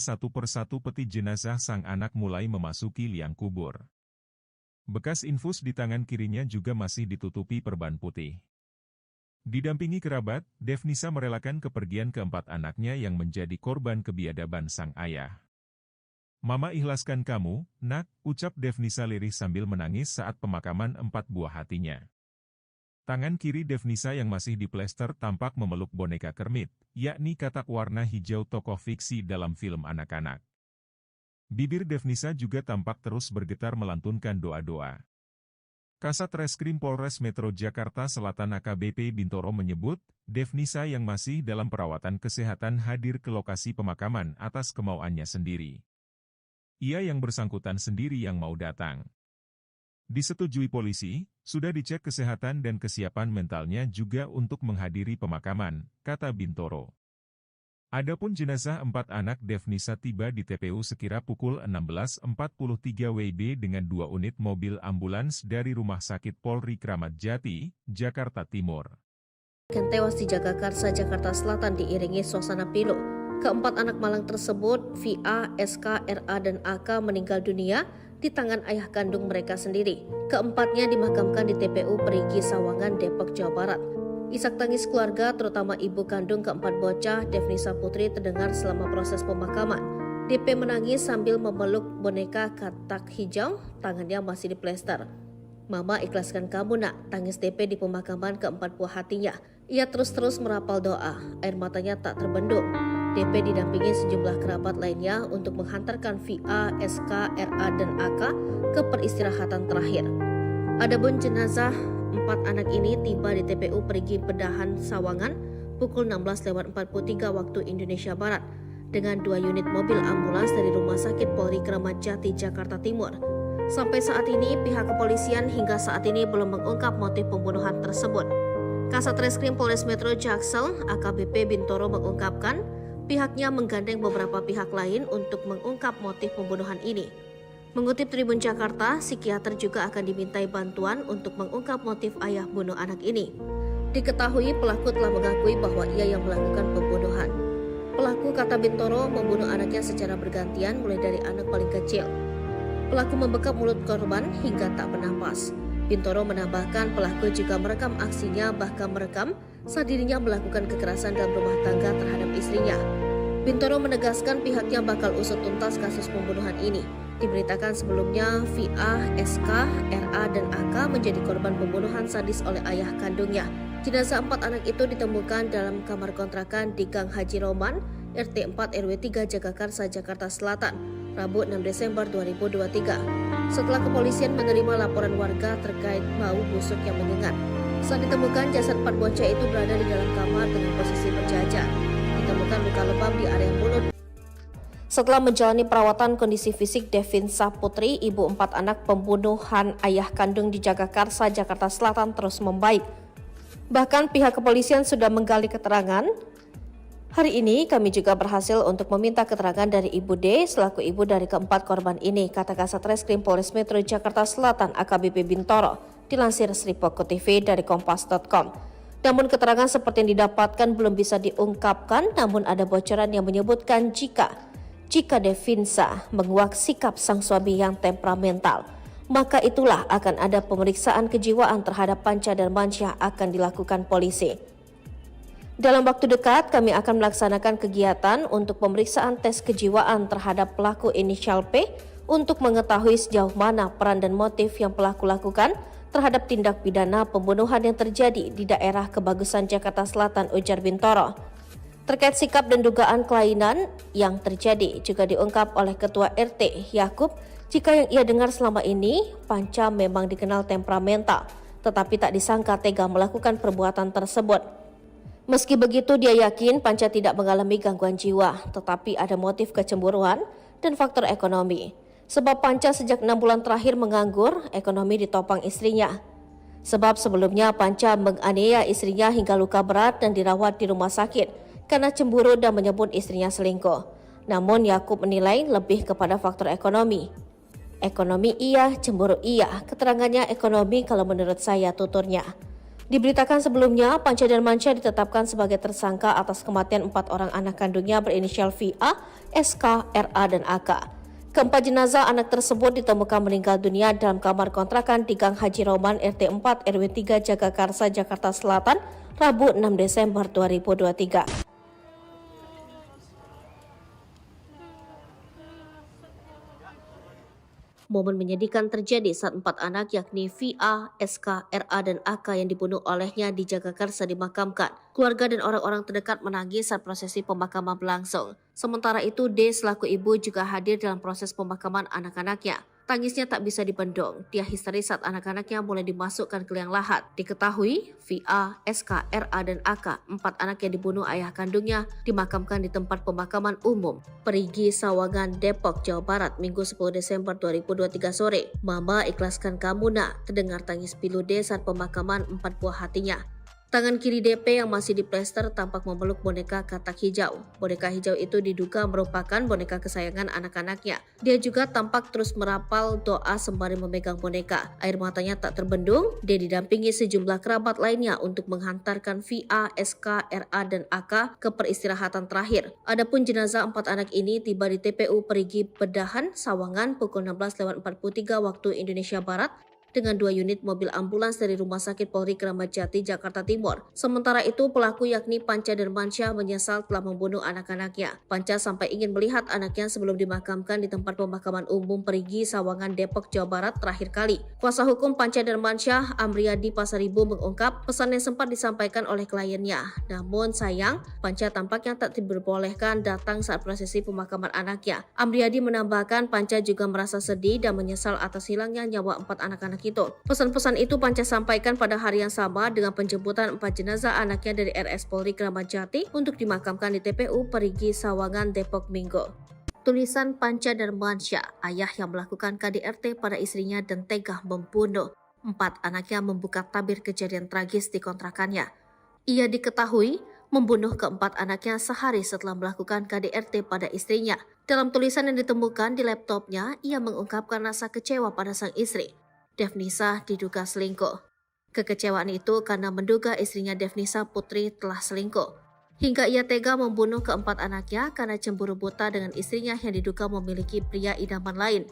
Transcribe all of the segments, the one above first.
Satu persatu peti jenazah sang anak mulai memasuki liang kubur. Bekas infus di tangan kirinya juga masih ditutupi perban putih. Didampingi kerabat, Devnisa merelakan kepergian keempat anaknya yang menjadi korban kebiadaban sang ayah. "Mama ikhlaskan kamu, nak," ucap Devnisa lirih sambil menangis saat pemakaman empat buah hatinya. Tangan kiri Devnisa yang masih diplester tampak memeluk boneka Kermit, yakni katak warna hijau tokoh fiksi dalam film anak-anak. Bibir Devnisa juga tampak terus bergetar melantunkan doa-doa. Kasat Reskrim Polres Metro Jakarta Selatan AKBP Bintoro menyebut, Devnisa yang masih dalam perawatan kesehatan hadir ke lokasi pemakaman atas kemauannya sendiri. Ia yang bersangkutan sendiri yang mau datang. Disetujui polisi, sudah dicek kesehatan dan kesiapan mentalnya juga untuk menghadiri pemakaman, kata Bintoro. Adapun jenazah empat anak Devnisa tiba di TPU sekira pukul 16.43 WIB dengan 2 unit mobil ambulans dari Rumah Sakit Polri Kramat Jati, Jakarta Timur. Tewas di Jagakarsa, Jakarta Selatan diiringi suasana pilu. Keempat anak malang tersebut, VA, SK, RA, dan AK meninggal dunia di tangan ayah kandung mereka sendiri. Keempatnya dimakamkan di TPU Perigi Sawangan, Depok, Jawa Barat. Isak tangis keluarga, terutama ibu kandung keempat bocah, Devnisa Putri, terdengar selama proses pemakaman. DP menangis sambil memeluk boneka katak hijau, tangannya masih diplester. "Mama ikhlaskan kamu, nak," tangis DP di pemakaman keempat buah hatinya. Ia terus-terus merapal doa, air matanya tak terbendung. DP didampingi sejumlah kerabat lainnya untuk menghantarkan VA, SK, RA, dan AK ke peristirahatan terakhir. Adapun jenazah empat anak ini tiba di TPU Perigi Pedahan Sawangan pukul 16.43 waktu Indonesia Barat dengan 2 unit mobil ambulans dari Rumah Sakit Polri Kramat Jati, Jakarta Timur. Sampai saat ini, pihak kepolisian hingga saat ini belum mengungkap motif pembunuhan tersebut. Kasat Reskrim Polres Metro Jaksel, AKBP Bintoro mengungkapkan, pihaknya menggandeng beberapa pihak lain untuk mengungkap motif pembunuhan ini. Mengutip Tribun Jakarta, psikiater juga akan dimintai bantuan untuk mengungkap motif ayah bunuh anak ini. Diketahui pelaku telah mengakui bahwa ia yang melakukan pembunuhan. Pelaku, kata Bintoro, membunuh anaknya secara bergantian mulai dari anak paling kecil. Pelaku membekap mulut korban hingga tak bernafas. Bintoro menambahkan pelaku juga merekam aksinya, bahkan merekam saat dirinya melakukan kekerasan dalam rumah tangga terhadap istrinya. Bintoro menegaskan pihaknya bakal usut tuntas kasus pembunuhan ini. Diberitakan sebelumnya VA, SK, RA, dan AK menjadi korban pembunuhan sadis oleh ayah kandungnya. Jenazah empat anak itu ditemukan dalam kamar kontrakan di Gang Haji Roman, RT 4 RW 3 Jagakarsa, Jakarta Selatan, Rabu 6 Desember 2023. Setelah kepolisian menerima laporan warga terkait bau busuk yang menyengat. Saat ditemukan, jasad empat bocah itu berada di dalam kamar dengan posisi berjajar. Ditemukan luka lebam di area mulut. Setelah menjalani perawatan, kondisi fisik Devnisa Putri, ibu empat anak pembunuhan ayah kandung di Jagakarsa, Jakarta Selatan terus membaik. Bahkan pihak kepolisian sudah menggali keterangan. Hari ini kami juga berhasil untuk meminta keterangan dari Ibu D selaku ibu dari keempat korban ini, kata Kasat Reskrim Polres Metro Jakarta Selatan AKBP Bintoro, dilansir Sripoko TV dari Kompas.com. Namun keterangan seperti yang didapatkan belum bisa diungkapkan, namun ada bocoran yang menyebutkan jika Devnisa menguak sikap sang suami yang temperamental, maka itulah akan ada pemeriksaan kejiwaan terhadap Panca dan Mansyah akan dilakukan polisi. Dalam waktu dekat, kami akan melaksanakan kegiatan untuk pemeriksaan tes kejiwaan terhadap pelaku inisial P untuk mengetahui sejauh mana peran dan motif yang pelaku lakukan terhadap tindak pidana pembunuhan yang terjadi di daerah Kebagusan, Jakarta Selatan, ujar Bintoro. Terkait sikap dan dugaan kelainan yang terjadi juga diungkap oleh Ketua RT Yakub jika yang ia dengar selama ini Panca memang dikenal temperamental, tetapi tak disangka tega melakukan perbuatan tersebut. Meski begitu, dia yakin Panca tidak mengalami gangguan jiwa, tetapi ada motif kecemburuan dan faktor ekonomi. Sebab Panca sejak 6 bulan terakhir menganggur, ekonomi ditopang istrinya. Sebab sebelumnya Panca menganiaya istrinya hingga luka berat dan dirawat di rumah sakit karena cemburu dan menyebut istrinya selingkuh. Namun Yakub menilai lebih kepada faktor ekonomi. Ekonomi iya, cemburu iya, keterangannya ekonomi kalau menurut saya, tuturnya. Diberitakan sebelumnya, Panca Darmansyah ditetapkan sebagai tersangka atas kematian 4 orang anak kandungnya berinisial VA, SK, RA, dan AK. Keempat jenazah anak tersebut ditemukan meninggal dunia dalam kamar kontrakan di Gang Haji Roman RT 4 RW 3 Jagakarsa, Jakarta Selatan, Rabu 6 Desember 2023. Momen menyedihkan terjadi saat 4 anak yakni VA, SK, RA, dan AK yang dibunuh olehnya di Jagakarsa dimakamkan. Keluarga dan orang-orang terdekat menangis saat prosesi pemakaman berlangsung. Sementara itu, D selaku ibu juga hadir dalam proses pemakaman anak-anaknya. Tangisnya tak bisa dibendung. Dia histeris saat anak-anaknya mulai dimasukkan ke liang lahat. Diketahui, VA, SK, RA, dan AK, 4 anak yang dibunuh ayah kandungnya, dimakamkan di tempat pemakaman umum Perigi Sawangan, Depok, Jawa Barat, Minggu 10 Desember 2023 sore. Mama ikhlaskan kamu nak, terdengar tangis pilu D saat pemakaman 4 buah hatinya. Tangan kiri DP yang masih diplester tampak memeluk boneka katak hijau. Boneka hijau itu diduga merupakan boneka kesayangan anak-anaknya. Dia juga tampak terus merapal doa sembari memegang boneka. Air matanya tak terbendung. Dia didampingi sejumlah kerabat lainnya untuk menghantarkan VA, SK, RA, dan AK ke peristirahatan terakhir. Adapun jenazah 4 anak ini tiba di TPU Perigi Bedahan, Sawangan pukul 16.43 waktu Indonesia Barat, dengan 2 unit mobil ambulans dari Rumah Sakit Polri Kramat Jati, Jakarta Timur. Sementara itu, pelaku yakni Panca Darmansyah menyesal telah membunuh anak-anaknya. Panca sampai ingin melihat anaknya sebelum dimakamkan di tempat pemakaman umum Perigi, Sawangan, Depok, Jawa Barat terakhir kali. Kuasa hukum Panca Darmansyah, Amriyadi Pasaribu, mengungkap pesan yang sempat disampaikan oleh kliennya. Namun sayang, Panca tampaknya tak diperbolehkan datang saat prosesi pemakaman anaknya. Amriyadi menambahkan Panca juga merasa sedih dan menyesal atas hilangnya nyawa 4 anak-anak itu. Pesan-pesan itu Panca sampaikan pada hari yang sama dengan penjemputan 4 jenazah anaknya dari RS Polri Kramat Jati untuk dimakamkan di TPU Perigi Sawangan, Depok Minggu. Tulisan Panca Darmansyah, ayah yang melakukan KDRT pada istrinya dan tega membunuh 4 anaknya, membuka tabir kejadian tragis di kontrakannya. Ia diketahui membunuh keempat anaknya sehari setelah melakukan KDRT pada istrinya. Dalam tulisan yang ditemukan di laptopnya, ia mengungkapkan rasa kecewa pada sang istri. Devnisa diduga selingkuh. Kekecewaan itu karena menduga istrinya Devnisa Putri telah selingkuh. Hingga ia tega membunuh keempat anaknya karena cemburu buta dengan istrinya yang diduga memiliki pria idaman lain.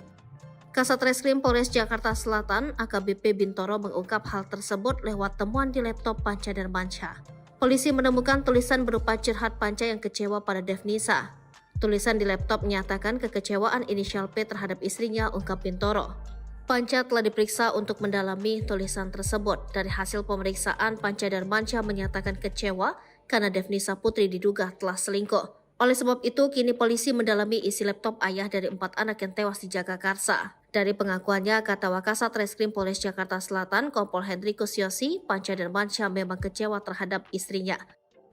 Kasat Reskrim Polres Jakarta Selatan AKBP Bintoro mengungkap hal tersebut lewat temuan di laptop Panca Darmansyah. Polisi menemukan tulisan berupa curhat Panca yang kecewa pada Devnisa. Tulisan di laptop menyatakan kekecewaan inisial P terhadap istrinya, ungkap Bintoro. Panca telah diperiksa untuk mendalami tulisan tersebut. Dari hasil pemeriksaan, Panca Darmansyah menyatakan kecewa karena Devnisa Putri diduga telah selingkuh. Oleh sebab itu, kini polisi mendalami isi laptop ayah dari 4 anak yang tewas di Jagakarsa. Dari pengakuannya, kata Wakasat Reskrim Polres Jakarta Selatan, Kompol Hendrikus Yosi, Panca Darmansyah memang kecewa terhadap istrinya.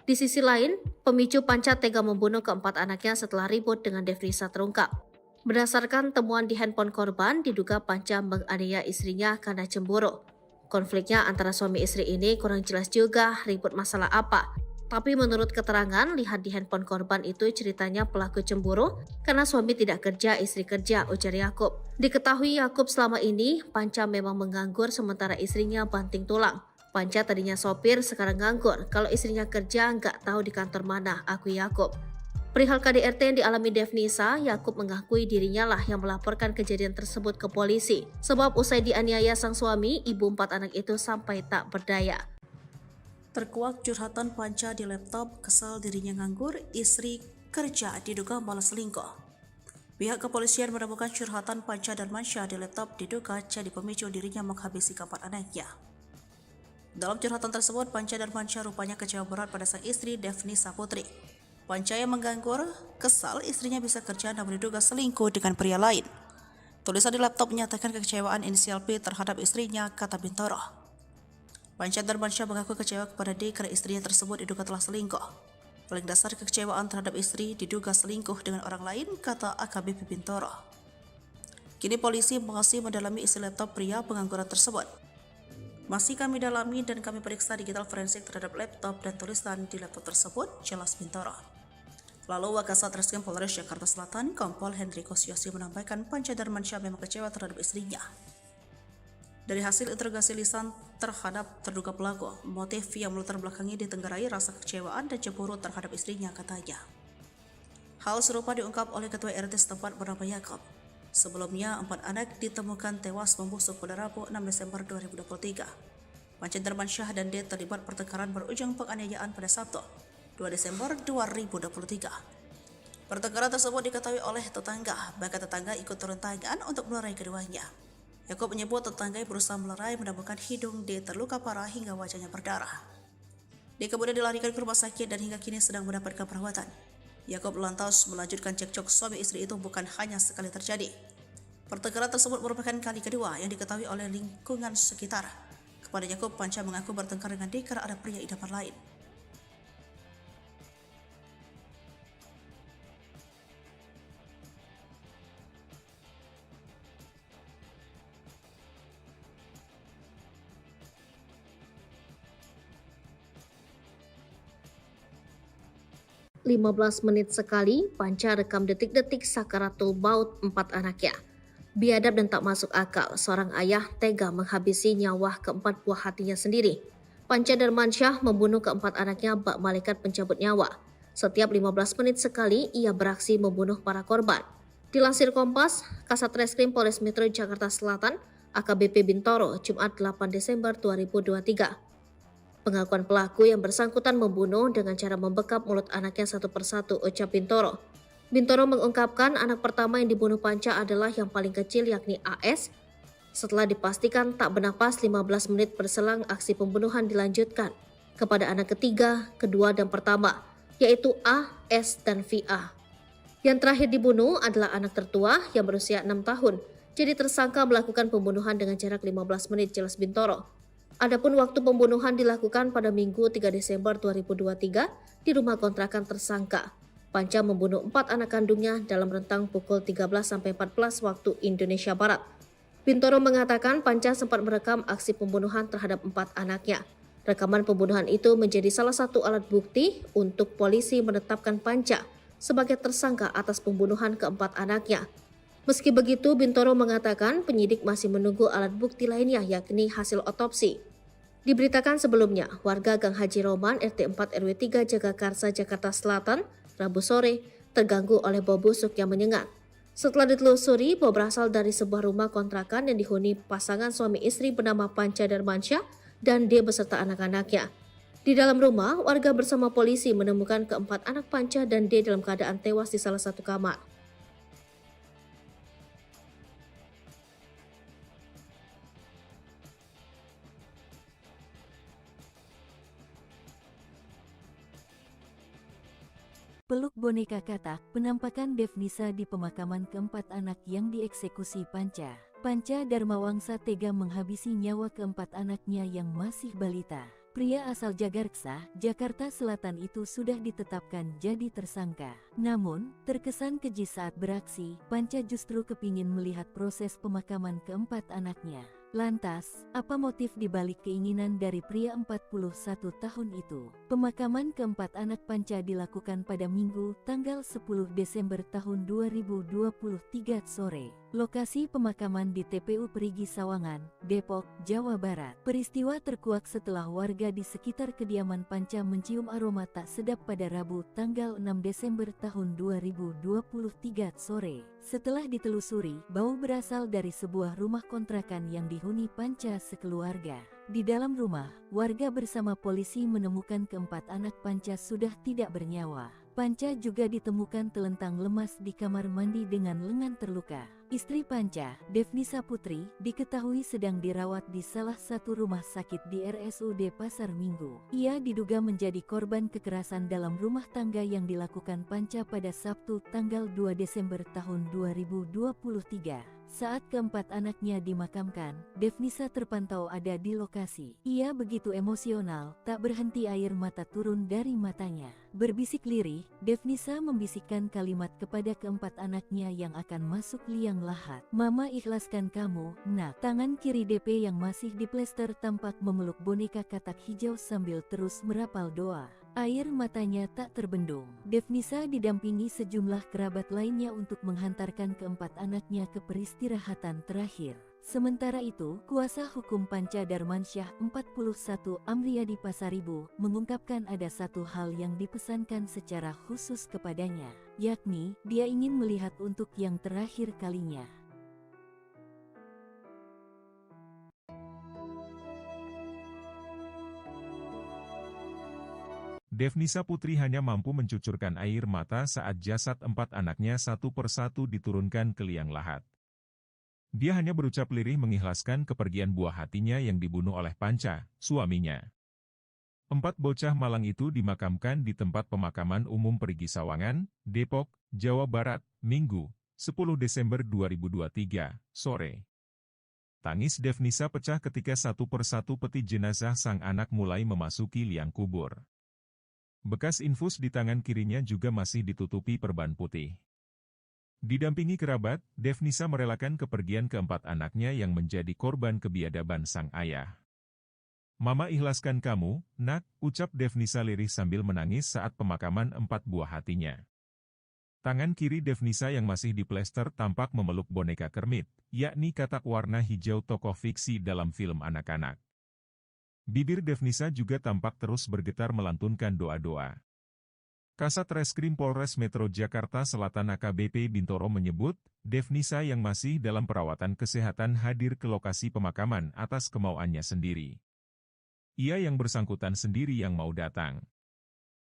Di sisi lain, pemicu Panca tega membunuh keempat anaknya setelah ribut dengan Devnisa terungkap. Berdasarkan temuan di handphone korban, diduga Panca menganiaya istrinya karena cemburu. Konfliknya antara suami istri ini kurang jelas juga ribut masalah apa. Tapi menurut keterangan, lihat di handphone korban itu ceritanya pelaku cemburu karena suami tidak kerja, istri kerja, ujar Yakub. Diketahui Yakub selama ini, Panca memang menganggur sementara istrinya banting tulang. Panca tadinya sopir, sekarang nganggur. Kalau istrinya kerja, nggak tahu di kantor mana, akui Yakub. Perihal KDRT yang dialami Devnisa, Yakub mengakui dirinya lah yang melaporkan kejadian tersebut ke polisi. Sebab usai dianiaya sang suami, ibu 4 anak itu sampai tak berdaya. Terkuak curhatan Panca di laptop, kesal dirinya nganggur, istri kerja diduga malah selingkuh. Pihak kepolisian menemukan curhatan Panca Darmansyah di laptop diduga jadi pemicu dirinya menghabisi keempat anaknya. Dalam curhatan tersebut, Panca Darmansyah rupanya kecewa berat pada sang istri Devnisa Putri. Panca yang menganggur, kesal istrinya bisa kerja namun diduga selingkuh dengan pria lain. Tulisan di laptop menyatakan kekecewaan inisial P terhadap istrinya, kata Bintoro. Panca Darmansyah mengaku kecewa kepada D karena istrinya tersebut diduga telah selingkuh. Paling dasar kekecewaan terhadap istri diduga selingkuh dengan orang lain, kata AKBP Bintoro. Kini polisi masih mendalami isi laptop pria pengangguran tersebut. Masih kami dalami dan kami periksa digital forensik terhadap laptop dan tulisan di laptop tersebut, jelas Bintoro. Lalu Wakasat Reskrim Polres Jakarta Selatan, Kompol Hendrikus Yosi menambahkan Panca Darmansyah memang kecewa terhadap istrinya. Dari hasil interogasi lisan terhadap terduga pelaku, motif yang melatar belakangi ditenggarai rasa kecewaan dan cemburu terhadap istrinya, katanya. Hal serupa diungkap oleh Ketua RT setempat bernama Yakob. Sebelumnya, 4 anak ditemukan tewas membusuk pada Rabu 6 Desember 2023. Panca Darmansyah dan D terlibat pertengkaran berujung penganiayaan pada Sabtu, 2 Desember 2023. Pertengkaran tersebut diketahui oleh tetangga, bahkan tetangga ikut turun tangan untuk melerai keduanya. Yakob menyebut tetangga berusaha melerai menemukan hidung D terluka parah hingga wajahnya berdarah. D kemudian dilarikan ke rumah sakit dan hingga kini sedang mendapatkan perawatan. Yakob lantas melanjutkan cekcok suami istri itu bukan hanya sekali terjadi. Pertengkaran tersebut merupakan kali kedua yang diketahui oleh lingkungan sekitar. Kepada Yakob, Panca mengaku bertengkar dengan D karena ada pria idaman lain. 15 menit sekali, Panca rekam detik-detik sakaratul maut 4 anaknya. Biadab dan tak masuk akal, seorang ayah tega menghabisi nyawa keempat buah hatinya sendiri. Panca Darmansyah membunuh keempat anaknya bak malaikat pencabut nyawa. Setiap 15 menit sekali, ia beraksi membunuh para korban. Dilansir Kompas, Kasat Reskrim Polres Metro Jakarta Selatan, AKBP Bintoro, Jumat 8 Desember 2023. Pengakuan pelaku yang bersangkutan membunuh dengan cara membekap mulut anaknya satu persatu, ucap Bintoro. Bintoro mengungkapkan anak pertama yang dibunuh Panca adalah yang paling kecil yakni AS. Setelah dipastikan tak bernapas 15 menit berselang aksi pembunuhan dilanjutkan kepada anak ketiga, kedua dan pertama, yaitu A, S, dan VA. Yang terakhir dibunuh adalah anak tertua yang berusia 6 tahun. Jadi tersangka melakukan pembunuhan dengan jarak 15 menit, jelas Bintoro. Adapun waktu pembunuhan dilakukan pada Minggu 3 Desember 2023 di rumah kontrakan tersangka. Panca membunuh 4 anak kandungnya dalam rentang pukul 13-14 waktu Indonesia Barat. Bintoro mengatakan Panca sempat merekam aksi pembunuhan terhadap 4 anaknya. Rekaman pembunuhan itu menjadi salah satu alat bukti untuk polisi menetapkan Panca sebagai tersangka atas pembunuhan keempat anaknya. Meski begitu, Bintoro mengatakan penyidik masih menunggu alat bukti lainnya yakni hasil otopsi. Diberitakan sebelumnya, warga Gang Haji Roman RT 4 RW 3 Jagakarsa, Jakarta Selatan, Rabu sore, terganggu oleh bau busuk yang menyengat. Setelah ditelusuri, bau berasal dari sebuah rumah kontrakan yang dihuni pasangan suami istri bernama Panca Darmansyah dan D beserta anak-anaknya. Di dalam rumah, warga bersama polisi menemukan keempat anak Panca dan D dalam keadaan tewas di salah satu kamar. Peluk boneka katak, penampakan Devnisa di pemakaman keempat anak yang dieksekusi Panca. Panca Darmawangsa tega menghabisi nyawa keempat anaknya yang masih balita. Pria asal Jagarksa, Jakarta Selatan itu sudah ditetapkan jadi tersangka. Namun, terkesan keji saat beraksi, Panca justru kepingin melihat proses pemakaman keempat anaknya. Lantas, apa motif dibalik keinginan dari pria 41 tahun itu? Pemakaman keempat anak Panca dilakukan pada Minggu, tanggal 10 Desember tahun 2023 sore. Lokasi pemakaman di TPU Perigi Sawangan, Depok, Jawa Barat. Peristiwa terkuak setelah warga di sekitar kediaman Panca mencium aroma tak sedap pada Rabu, tanggal 6 Desember tahun 2023 sore. Setelah ditelusuri, bau berasal dari sebuah rumah kontrakan yang dihuni Panca sekeluarga. Di dalam rumah, warga bersama polisi menemukan keempat anak Panca sudah tidak bernyawa. Panca juga ditemukan telentang lemas di kamar mandi dengan lengan terluka. Istri Panca, Devnisa Putri, diketahui sedang dirawat di salah satu rumah sakit di RSUD Pasar Minggu. Ia diduga menjadi korban kekerasan dalam rumah tangga yang dilakukan Panca pada Sabtu tanggal 2 Desember tahun 2023. Saat keempat anaknya dimakamkan, Devnisa terpantau ada di lokasi. Ia begitu emosional, tak berhenti air mata turun dari matanya. Berbisik lirih, Devnisa membisikkan kalimat kepada keempat anaknya yang akan masuk liang lahat. "Mama ikhlaskan kamu, nak." Tangan kiri DP yang masih diplester tampak memeluk boneka katak hijau sambil terus merapal doa. Air matanya tak terbendung. Devnisa didampingi sejumlah kerabat lainnya untuk menghantarkan keempat anaknya ke peristirahatan terakhir. Sementara itu, kuasa hukum Panca Darmansyah 41 Amriyadi Pasaribu mengungkapkan ada satu hal yang dipesankan secara khusus kepadanya, yakni dia ingin melihat untuk yang terakhir kalinya. Devnisa Putri hanya mampu mencucurkan air mata saat jasad 4 anaknya satu persatu diturunkan ke liang lahat. Dia hanya berucap lirih mengikhlaskan kepergian buah hatinya yang dibunuh oleh Panca, suaminya. 4 bocah malang itu dimakamkan di tempat pemakaman umum Perigi Sawangan, Depok, Jawa Barat, Minggu, 10 Desember 2023, sore. Tangis Devnisa pecah ketika satu persatu peti jenazah sang anak mulai memasuki liang kubur. Bekas infus di tangan kirinya juga masih ditutupi perban putih. Didampingi kerabat, Devnisa merelakan kepergian keempat anaknya yang menjadi korban kebiadaban sang ayah. "Mama ikhlaskan kamu, nak," ucap Devnisa lirih sambil menangis saat pemakaman 4 buah hatinya. Tangan kiri Devnisa yang masih diplester tampak memeluk boneka Kermit, yakni katak warna hijau tokoh fiksi dalam film anak-anak. Bibir Devnisa juga tampak terus bergetar melantunkan doa-doa. Kasat Reskrim Polres Metro Jakarta Selatan AKBP Bintoro menyebut, Devnisa yang masih dalam perawatan kesehatan hadir ke lokasi pemakaman atas kemauannya sendiri. Ia yang bersangkutan sendiri yang mau datang.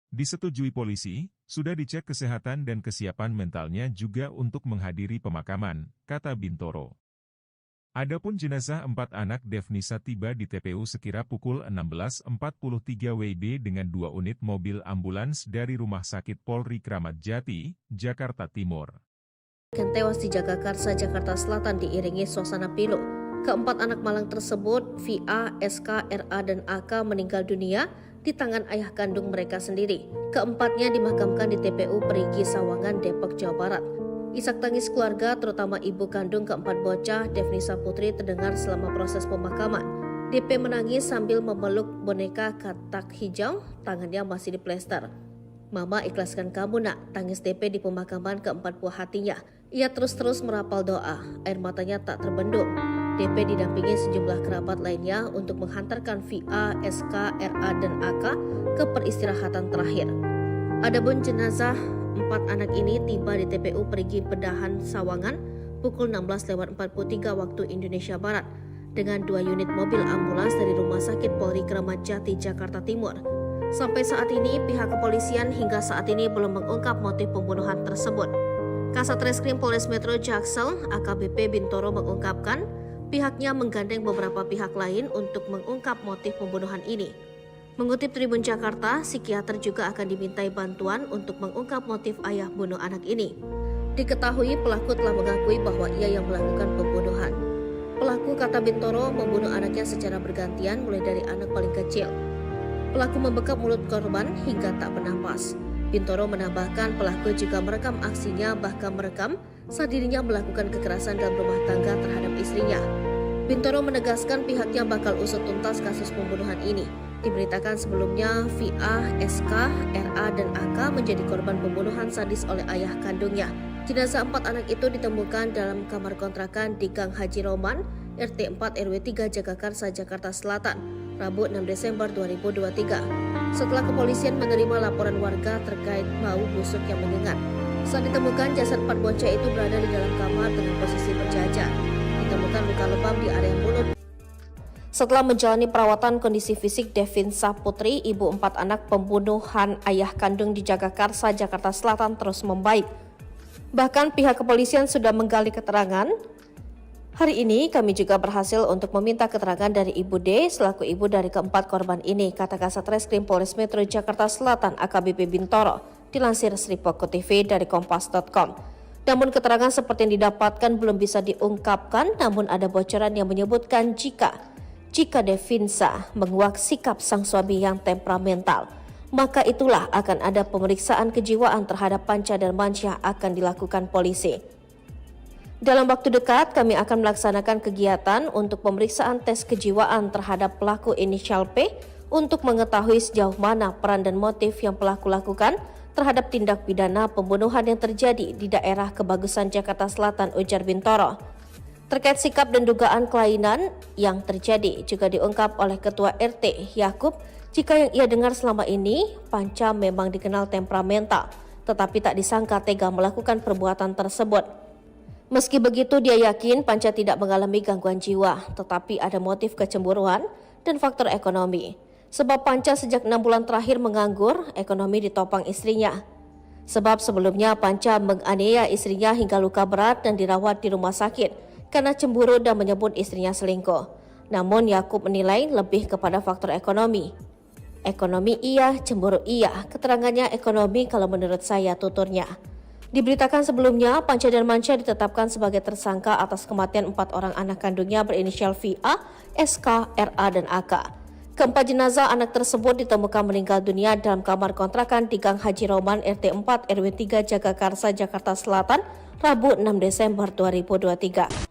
Disetujui polisi, sudah dicek kesehatan dan kesiapan mentalnya juga untuk menghadiri pemakaman, kata Bintoro. Adapun jenazah 4 anak Devnisa tiba di TPU sekira pukul 16.43 WIB dengan 2 unit mobil ambulans dari Rumah Sakit Polri Kramat Jati, Jakarta Timur. Tewas di Jagakarsa, Jakarta Selatan diiringi suasana pilu. Keempat anak malang tersebut, VA, SK, RA, dan AK meninggal dunia di tangan ayah kandung mereka sendiri. Keempatnya dimakamkan di TPU Perigi Sawangan, Depok, Jawa Barat. Isak tangis keluarga, terutama ibu kandung keempat bocah, Devnisa Putri, terdengar selama proses pemakaman. DP menangis sambil memeluk boneka katak hijau, tangannya masih diplester. "Mama ikhlaskan kamu, nak," tangis DP di pemakaman keempat buah hatinya. Ia terus-terus merapal doa, air matanya tak terbendung. DP didampingi sejumlah kerabat lainnya untuk menghantarkan VA, SK, RA, dan AK ke peristirahatan terakhir. Adapun jenazah 4 anak ini tiba di TPU Perigi Pedahan Sawangan pukul 16.43 waktu Indonesia Barat dengan 2 unit mobil ambulans dari Rumah Sakit Polri Kramat Jati, Jakarta Timur. Sampai saat ini, pihak kepolisian hingga saat ini belum mengungkap motif pembunuhan tersebut. Kasat Reskrim Polres Metro Jaksel, AKBP Bintoro mengungkapkan, pihaknya menggandeng beberapa pihak lain untuk mengungkap motif pembunuhan ini. Mengutip Tribun Jakarta, psikiater juga akan dimintai bantuan untuk mengungkap motif ayah bunuh anak ini. Diketahui pelaku telah mengakui bahwa ia yang melakukan pembunuhan. Pelaku, kata Bintoro, membunuh anaknya secara bergantian mulai dari anak paling kecil. Pelaku membekap mulut korban hingga tak bernapas. Bintoro menambahkan pelaku juga merekam aksinya, bahkan merekam saat dirinya melakukan kekerasan dalam rumah tangga terhadap istrinya. Bintoro menegaskan pihaknya bakal usut tuntas kasus pembunuhan ini. Diberitakan sebelumnya, VA, SK, RA, dan AK menjadi korban pembunuhan sadis oleh ayah kandungnya. Jenazah 4 anak itu ditemukan dalam kamar kontrakan di Gang Haji Roman, RT 4 RW 3 Jagakarsa, Jakarta Selatan, Rabu 6 Desember 2023. Setelah kepolisian menerima laporan warga terkait bau busuk yang menyengat. Saat ditemukan, jasad 4 bocah itu berada di dalam kamar dengan posisi berjajar. Ditemukan luka lebam di area mulut. Setelah menjalani perawatan kondisi fisik, Devnisa Putri, ibu 4 anak pembunuhan ayah kandung di Jagakarsa, Jakarta Selatan terus membaik. Bahkan pihak kepolisian sudah menggali keterangan. Hari ini kami juga berhasil untuk meminta keterangan dari Ibu D selaku ibu dari keempat korban ini, kata Kasat Reskrim Polres Metro Jakarta Selatan AKBP Bintoro, dilansir Sripoko TV dari Kompas.com. Namun keterangan seperti yang didapatkan belum bisa diungkapkan, namun ada bocoran yang menyebutkan jika Devnisa menguak sikap sang suami yang temperamental, maka itulah akan ada pemeriksaan kejiwaan terhadap Panca Darmansyah akan dilakukan polisi. Dalam waktu dekat, kami akan melaksanakan kegiatan untuk pemeriksaan tes kejiwaan terhadap pelaku inisial P untuk mengetahui sejauh mana peran dan motif yang pelaku lakukan terhadap tindak pidana pembunuhan yang terjadi di daerah Kebagusan, Jakarta Selatan, ujar Bintoro. Terkait sikap dan dugaan kelainan yang terjadi juga diungkap oleh Ketua RT Yakub jika yang ia dengar selama ini Panca memang dikenal temperamental, tetapi tak disangka tega melakukan perbuatan tersebut. Meski begitu dia yakin Panca tidak mengalami gangguan jiwa, tetapi ada motif kecemburuan dan faktor ekonomi. Sebab Panca sejak 6 bulan terakhir menganggur, ekonomi ditopang istrinya. Sebab sebelumnya Panca menganiaya istrinya hingga luka berat dan dirawat di rumah sakit karena cemburu dan menyebut istrinya selingkuh. Namun Yakub menilai lebih kepada faktor ekonomi. Ekonomi iya, cemburu iya, keterangannya ekonomi kalau menurut saya, tuturnya. Diberitakan sebelumnya, Panca dan Manca ditetapkan sebagai tersangka atas kematian 4 orang anak kandungnya berinisial VA, SK, RA, dan AK. Keempat jenazah anak tersebut ditemukan meninggal dunia dalam kamar kontrakan di Gang Haji Roman RT 4 RW 3 Jagakarsa, Jakarta Selatan, Rabu 6 Desember 2023.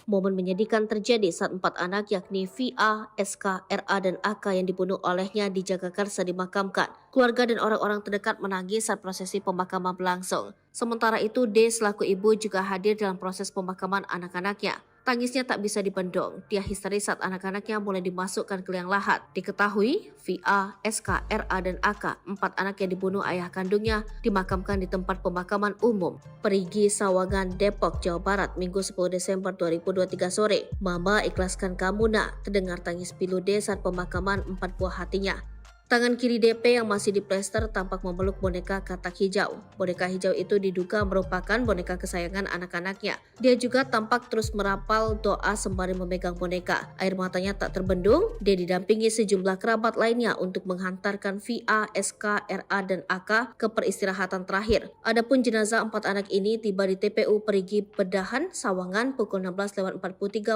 Momen menyedihkan terjadi saat 4 anak yakni VA, SK, RA, dan AK yang dibunuh olehnya di Jagakarsa dimakamkan. Keluarga dan orang-orang terdekat menangis saat prosesi pemakaman berlangsung. Sementara itu, D selaku ibu juga hadir dalam proses pemakaman anak-anaknya. Tangisnya tak bisa dibendung. Dia histeris saat anak-anaknya mulai dimasukkan ke liang lahat. Diketahui, VA, SK, RA, dan AK, 4 anak yang dibunuh ayah kandungnya, dimakamkan di tempat pemakaman umum Perigi Sawangan, Depok, Jawa Barat, Minggu 10 Desember 2023 sore. Mama ikhlaskan kamu nak, terdengar tangis pilu D saat pemakaman 4 buah hatinya. Tangan kiri DP yang masih diplester tampak memeluk boneka katak hijau. Boneka hijau itu diduga merupakan boneka kesayangan anak-anaknya. Dia juga tampak terus merapal doa sembari memegang boneka. Air matanya tak terbendung. Dia didampingi sejumlah kerabat lainnya untuk menghantarkan VA, SK, RA, dan AK ke peristirahatan terakhir. Adapun jenazah 4 anak ini tiba di TPU Perigi Bedahan, Sawangan pukul 16.43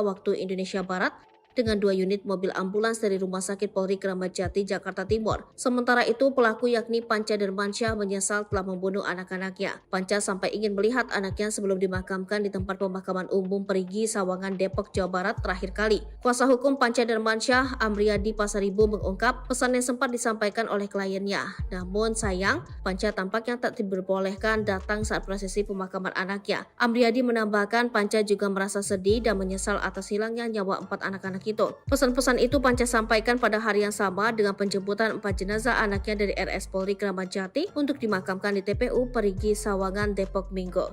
waktu Indonesia Barat, dengan 2 unit mobil ambulans dari Rumah Sakit Polri Kramat Jati, Jakarta Timur. Sementara itu, pelaku yakni Panca dan Mansyah menyesal telah membunuh anak-anaknya. Panca sampai ingin melihat anaknya sebelum dimakamkan di tempat pemakaman umum Perigi, Sawangan, Depok, Jawa Barat terakhir kali. Kuasa hukum Panca dan Mansyah, Amriyadi Pasaribu, mengungkap pesan yang sempat disampaikan oleh kliennya. Namun sayang, Panca tampaknya tak diperbolehkan datang saat prosesi pemakaman anaknya. Amriyadi menambahkan Panca juga merasa sedih dan menyesal atas hilangnya nyawa 4 anak-anak itu. Pesan-pesan itu Panca sampaikan pada hari yang sama dengan penjemputan 4 jenazah anaknya dari RS Polri Kramat Jati untuk dimakamkan di TPU Perigi Sawangan, Depok Minggu.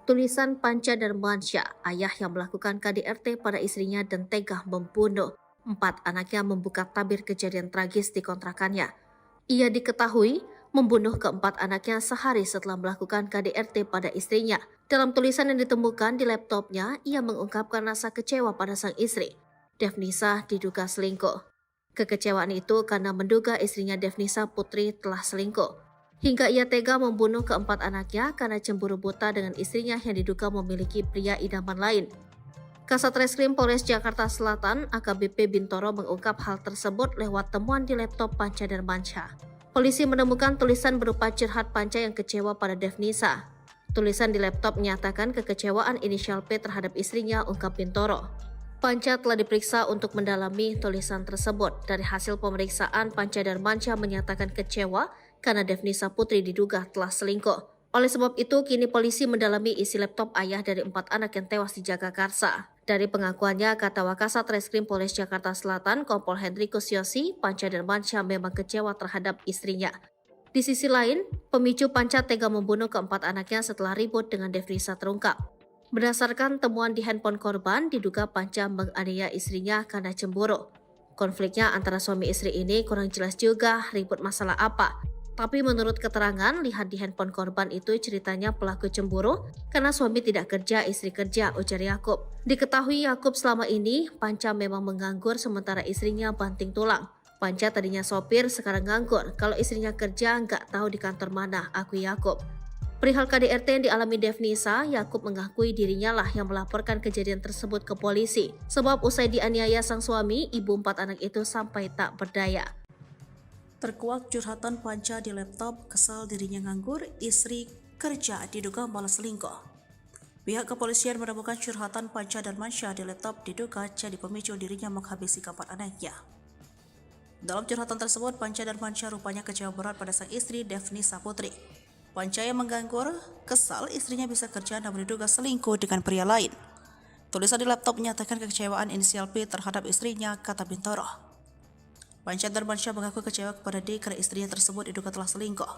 Tulisan Panca dan Mansyah, ayah yang melakukan KDRT pada istrinya dan tega membunuh 4 anaknya, membuka tabir kejadian tragis di kontrakannya. Ia diketahui membunuh keempat anaknya sehari setelah melakukan KDRT pada istrinya. Dalam tulisan yang ditemukan di laptopnya, ia mengungkapkan rasa kecewa pada sang istri. Devnisa diduga selingkuh. Kekecewaan itu karena menduga istrinya Devnisa Putri telah selingkuh. Hingga ia tega membunuh keempat anaknya karena cemburu buta dengan istrinya yang diduga memiliki pria idaman lain. Kasat Reskrim Polres Jakarta Selatan AKBP Bintoro mengungkap hal tersebut lewat temuan di laptop Panca dan Mansyah. Polisi menemukan tulisan berupa curhat Panca yang kecewa pada Devnisa. Tulisan di laptop menyatakan kekecewaan inisial P terhadap istrinya, ungkap Bintoro. Panca telah diperiksa untuk mendalami tulisan tersebut. Dari hasil pemeriksaan, Panca dan Mansyah menyatakan kecewa karena Devnisa Putri diduga telah selingkuh. Oleh sebab itu, kini polisi mendalami isi laptop ayah dari 4 anak yang tewas di Jagakarsa. Dari pengakuannya, kata Wakasat Reskrim Polres Jakarta Selatan, Kompol Hendrikus Yosi, Panca dan Mansyah memang kecewa terhadap istrinya. Di sisi lain, pemicu Panca tega membunuh keempat anaknya setelah ribut dengan Devnisa terungkap. Berdasarkan temuan di handphone korban, diduga Panca menganiaya istrinya karena cemburu. Konfliknya antara suami istri ini kurang jelas juga ribut masalah apa. Tapi menurut keterangan, lihat di handphone korban itu ceritanya pelaku cemburu karena suami tidak kerja, istri kerja, ujar Yakub. Diketahui Yakub selama ini, Panca memang menganggur sementara istrinya banting tulang. Panca tadinya sopir, sekarang nganggur. Kalau istrinya kerja, nggak tahu di kantor mana, akui Yakub. Perihal KDRT yang dialami Devnisa, Yakub mengakui dirinya lah yang melaporkan kejadian tersebut ke polisi. Sebab usai dianiaya sang suami, ibu 4 anak itu sampai tak berdaya. Terkuak curhatan Panca di laptop, kesal dirinya nganggur, istri kerja diduga malas selingkuh. Pihak kepolisian menemukan curhatan Panca dan Mansyah di laptop diduga jadi pemicu dirinya menghabisi keempat anaknya. Dalam curhatan tersebut, Panca dan Mansyah rupanya kecewa berat pada sang istri Devnisa Putri. Panca yang mengganggu, kesal istrinya bisa kerja namun diduga selingkuh dengan pria lain. Tulisan di laptop menyatakan kekecewaan inisial P terhadap istrinya, kata Bintoro. Panca Darmansyah mengaku kecewa kepada D karena istrinya tersebut diduga telah selingkuh.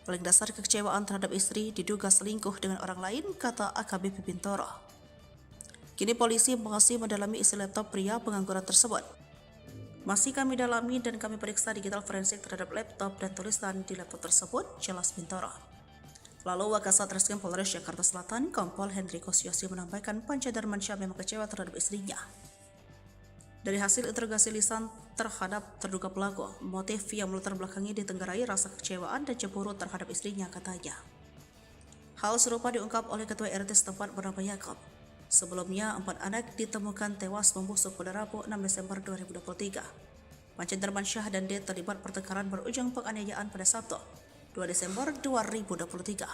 Paling dasar kekecewaan terhadap istri diduga selingkuh dengan orang lain, kata AKBP Bintoro. Kini polisi masih mendalami isi laptop pria pengangguran tersebut. Masih kami dalami dan kami periksa digital forensik terhadap laptop dan tulisan di laptop tersebut, jelas Bintoro. Lalu Wakasat Reskrim Polres Jakarta Selatan, Kompol Hendriko Yosi menambahkan Panca Darmansyah memang kecewa terhadap istrinya. Dari hasil interogasi lisan terhadap terduga pelaku, motif yang melatar belakangi ditenggarai rasa kecewaan dan cemburu terhadap istrinya, katanya. Hal serupa diungkap oleh Ketua RT setempat bernama Yakob. Sebelumnya, 4 anak ditemukan tewas membusuk pada Rabu 6 Desember 2023. Panca Darmansyah dan D terlibat pertengkaran berujung penganiayaan pada Sabtu, 2 Desember 2023.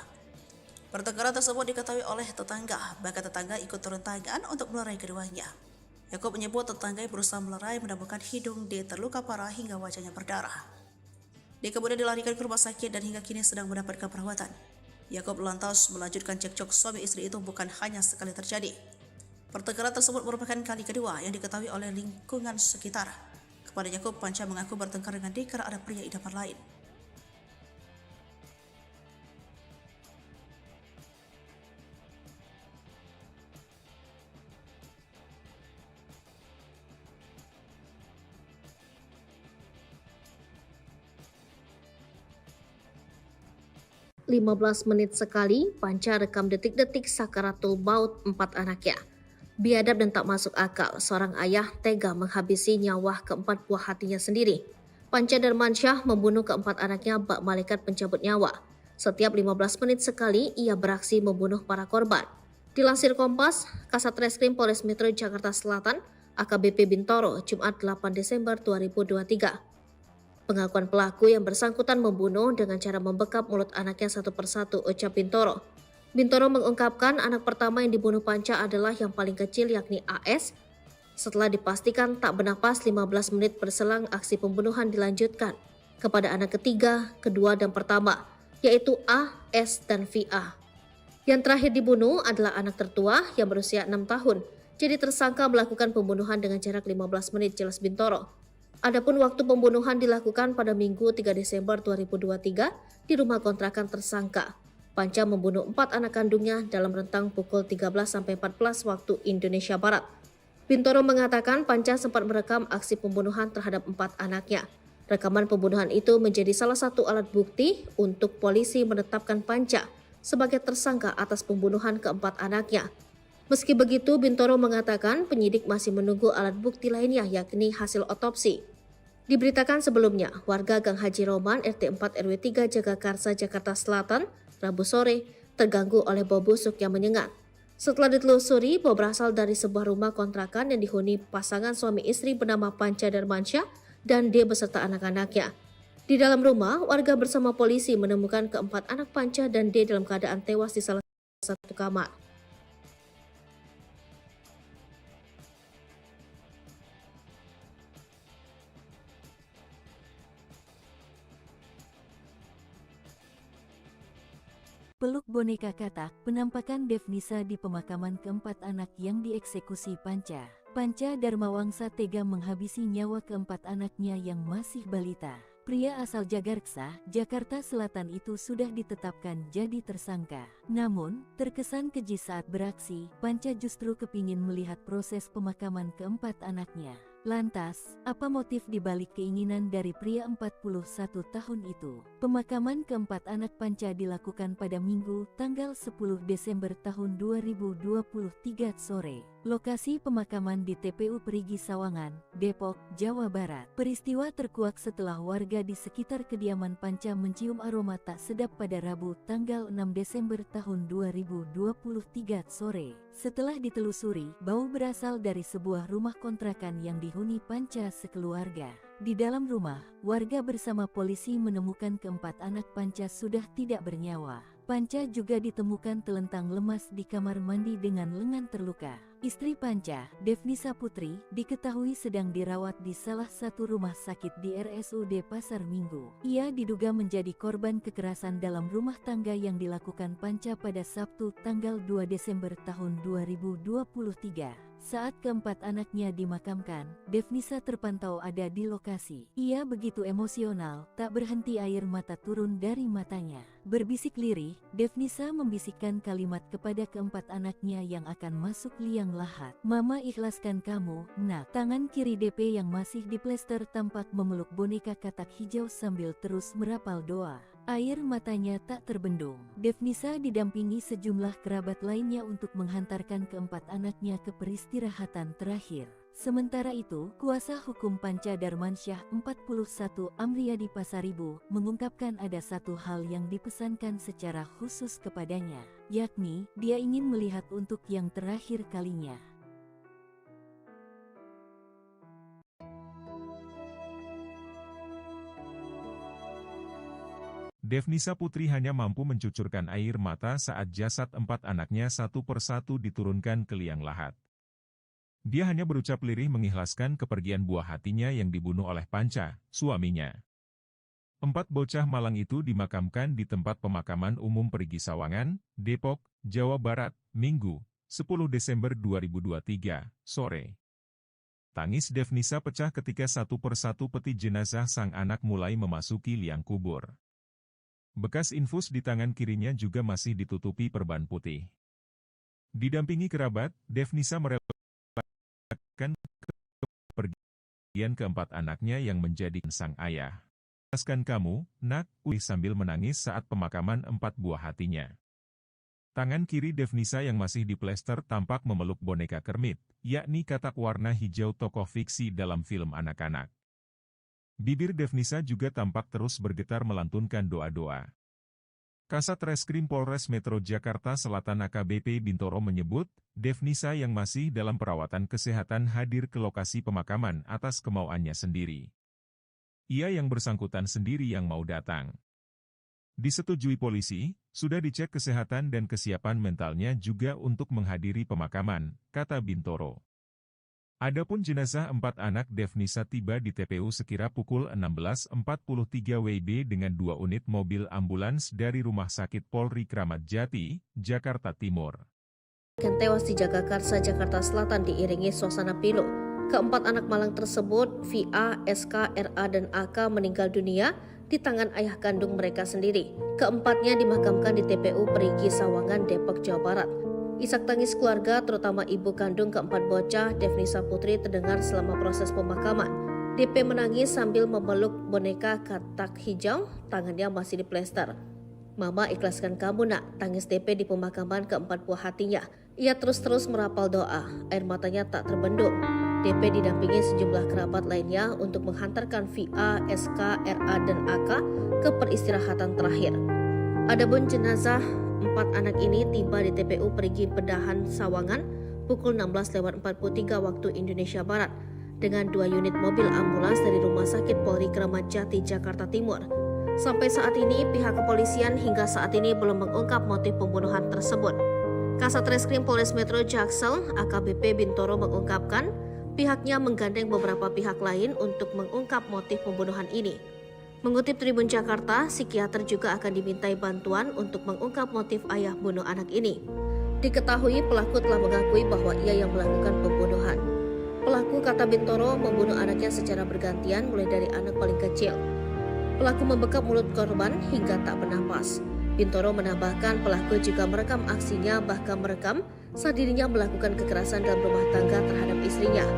Pertengkaran tersebut diketahui oleh tetangga, bahkan tetangga ikut turun tangan untuk melerai keduanya. Yakob menyebut tetangga berusaha melerai menemukan hidung D terluka parah hingga wajahnya berdarah. D kemudian dilarikan ke rumah sakit dan hingga kini sedang mendapatkan perawatan. Yakob lantas melanjutkan cekcok suami istri itu bukan hanya sekali terjadi. Pertengkaran tersebut merupakan kali kedua yang diketahui oleh lingkungan sekitar. Kepada Yakob, Panca mengaku bertengkar dengan D karena ada pria idaman lain. "15 menit sekali, Panca rekam detik-detik sakaratul maut 4 anaknya. Biadab dan tak masuk akal, seorang ayah tega menghabisi nyawa keempat buah hatinya sendiri. Panca Darmansyah membunuh keempat anaknya bak malaikat pencabut nyawa. Setiap 15 menit sekali, ia beraksi membunuh para korban. Dilansir Kompas, Kasat Reskrim Polres Metro Jakarta Selatan, AKBP Bintoro, Jumat 8 Desember 2023. Pengakuan pelaku yang bersangkutan membunuh dengan cara membekap mulut anaknya satu persatu, ucap Bintoro. Bintoro mengungkapkan anak pertama yang dibunuh Panca adalah yang paling kecil yakni AS. Setelah dipastikan tak bernapas, 15 menit berselang aksi pembunuhan dilanjutkan kepada anak ketiga, kedua dan pertama, yaitu A, S, dan VA. Yang terakhir dibunuh adalah anak tertua yang berusia 6 tahun. Jadi tersangka melakukan pembunuhan dengan jarak 15 menit, jelas Bintoro. Adapun waktu pembunuhan dilakukan pada Minggu 3 Desember 2023 di rumah kontrakan tersangka. Panca membunuh 4 anak kandungnya dalam rentang pukul 13-14 waktu Indonesia Barat. Bintoro mengatakan Panca sempat merekam aksi pembunuhan terhadap 4 anaknya. Rekaman pembunuhan itu menjadi salah satu alat bukti untuk polisi menetapkan Panca sebagai tersangka atas pembunuhan keempat anaknya. Meski begitu, Bintoro mengatakan penyidik masih menunggu alat bukti lainnya yakni hasil otopsi. Diberitakan sebelumnya, warga Gang Haji Roman RT 4 RW 3 Jagakarsa, Jakarta Selatan, Rabu sore, terganggu oleh bau busuk yang menyengat. Setelah ditelusuri, bau berasal dari sebuah rumah kontrakan yang dihuni pasangan suami istri bernama Panca Darmansyah dan D beserta anak-anaknya. Di dalam rumah, warga bersama polisi menemukan keempat anak Panca dan D dalam keadaan tewas di salah satu kamar. Peluk boneka katak, penampakan Devnisa di pemakaman keempat anak yang dieksekusi Panca. Panca Darmawangsa tega menghabisi nyawa keempat anaknya yang masih balita. Pria asal Jagarksa, Jakarta Selatan itu sudah ditetapkan jadi tersangka. Namun, terkesan keji saat beraksi, Panca justru kepingin melihat proses pemakaman keempat anaknya. Lantas, apa motif dibalik keinginan dari pria 41 tahun itu? Pemakaman keempat anak Panca dilakukan pada Minggu, tanggal 10 Desember tahun 2023 sore. Lokasi pemakaman di TPU Perigi Sawangan, Depok, Jawa Barat. Peristiwa terkuak setelah warga di sekitar kediaman Panca mencium aroma tak sedap pada Rabu, tanggal 6 Desember tahun 2023 sore. Setelah ditelusuri, bau berasal dari sebuah rumah kontrakan yang dihuni Panca sekeluarga. Di dalam rumah, warga bersama polisi menemukan keempat anak Panca sudah tidak bernyawa. Panca juga ditemukan telentang lemas di kamar mandi dengan lengan terluka. Istri Panca, Devnisa Putri, diketahui sedang dirawat di salah satu rumah sakit di RSUD Pasar Minggu. Ia diduga menjadi korban kekerasan dalam rumah tangga yang dilakukan Panca pada Sabtu tanggal 2 Desember tahun 2023. Saat keempat anaknya dimakamkan, Devnisa terpantau ada di lokasi. Ia begitu emosional, tak berhenti air mata turun dari matanya. Berbisik lirih, Devnisa membisikkan kalimat kepada keempat anaknya yang akan masuk liang lahat. "Mama ikhlaskan kamu, nak." Tangan kiri DP yang masih diplester tampak memeluk boneka katak hijau sambil terus merapal doa. Air matanya tak terbendung. Devnisa didampingi sejumlah kerabat lainnya untuk menghantarkan keempat anaknya ke peristirahatan terakhir. Sementara itu, kuasa hukum Panca Darmansyah 41 Amriyadi Pasaribu mengungkapkan ada satu hal yang dipesankan secara khusus kepadanya, yakni dia ingin melihat untuk yang terakhir kalinya. Devnisa Putri hanya mampu mencucurkan air mata saat jasad empat anaknya satu persatu diturunkan ke liang lahat. Dia hanya berucap lirih mengikhlaskan kepergian buah hatinya yang dibunuh oleh Panca, suaminya. Empat bocah malang itu dimakamkan di tempat pemakaman umum Perigi Sawangan, Depok, Jawa Barat, Minggu, 10 Desember 2023, sore. Tangis Devnisa pecah ketika satu persatu peti jenazah sang anak mulai memasuki liang kubur. Bekas infus di tangan kirinya juga masih ditutupi perban putih. Didampingi kerabat, Devnisa merelakan kepergian keempat anaknya yang menjadi sang ayah. "Ikhlaskan kamu, nak," Uih sambil menangis saat pemakaman empat buah hatinya. Tangan kiri Devnisa yang masih diplester tampak memeluk boneka kermit, yakni katak warna hijau tokoh fiksi dalam film anak-anak. Bibir Devnisa juga tampak terus bergetar melantunkan doa-doa. Kasat Reskrim Polres Metro Jakarta Selatan AKBP Bintoro menyebut, Devnisa yang masih dalam perawatan kesehatan hadir ke lokasi pemakaman atas kemauannya sendiri. Ia yang bersangkutan sendiri yang mau datang. Disetujui polisi, sudah dicek kesehatan dan kesiapan mentalnya juga untuk menghadiri pemakaman, kata Bintoro. Adapun jenazah empat anak Devnisa tiba di TPU sekira pukul 16.43 WIB dengan 2 unit mobil ambulans dari Rumah Sakit Polri Kramat Jati, Jakarta Timur. Yang tewas di Jagakarsa, Jakarta Selatan diiringi suasana pilu. Keempat anak malang tersebut, VA, SK, RA, dan AK meninggal dunia di tangan ayah kandung mereka sendiri. Keempatnya dimakamkan di TPU Perigi Sawangan, Depok, Jawa Barat. Isak tangis keluarga, terutama ibu kandung keempat bocah, Devnisa Putri, terdengar selama proses pemakaman. DP menangis sambil memeluk boneka katak hijau, tangannya masih diplester. "Mama ikhlaskan kamu, nak," tangis DP di pemakaman keempat buah hatinya. Ia terus-terus merapal doa, air matanya tak terbendung. DP didampingi sejumlah kerabat lainnya untuk menghantarkan VA, SK, RA, dan AK ke peristirahatan terakhir. Adapun jenazah empat anak ini tiba di TPU Perigi Pedahan Sawangan pukul 16.43 waktu Indonesia Barat dengan 2 unit mobil ambulans dari Rumah Sakit Polri Kramat Jati, Jakarta Timur. Sampai saat ini, pihak kepolisian hingga saat ini belum mengungkap motif pembunuhan tersebut. Kasat Reskrim Polres Metro Jaksel, AKBP Bintoro mengungkapkan, pihaknya menggandeng beberapa pihak lain untuk mengungkap motif pembunuhan ini. Mengutip Tribun Jakarta, psikiater juga akan dimintai bantuan untuk mengungkap motif ayah bunuh anak ini. Diketahui pelaku telah mengakui bahwa ia yang melakukan pembunuhan. Pelaku, kata Bintoro, membunuh anaknya secara bergantian mulai dari anak paling kecil. Pelaku membekap mulut korban hingga tak bernapas. Bintoro menambahkan pelaku juga merekam aksinya, bahkan merekam saat dirinya melakukan kekerasan dalam rumah tangga terhadap istrinya.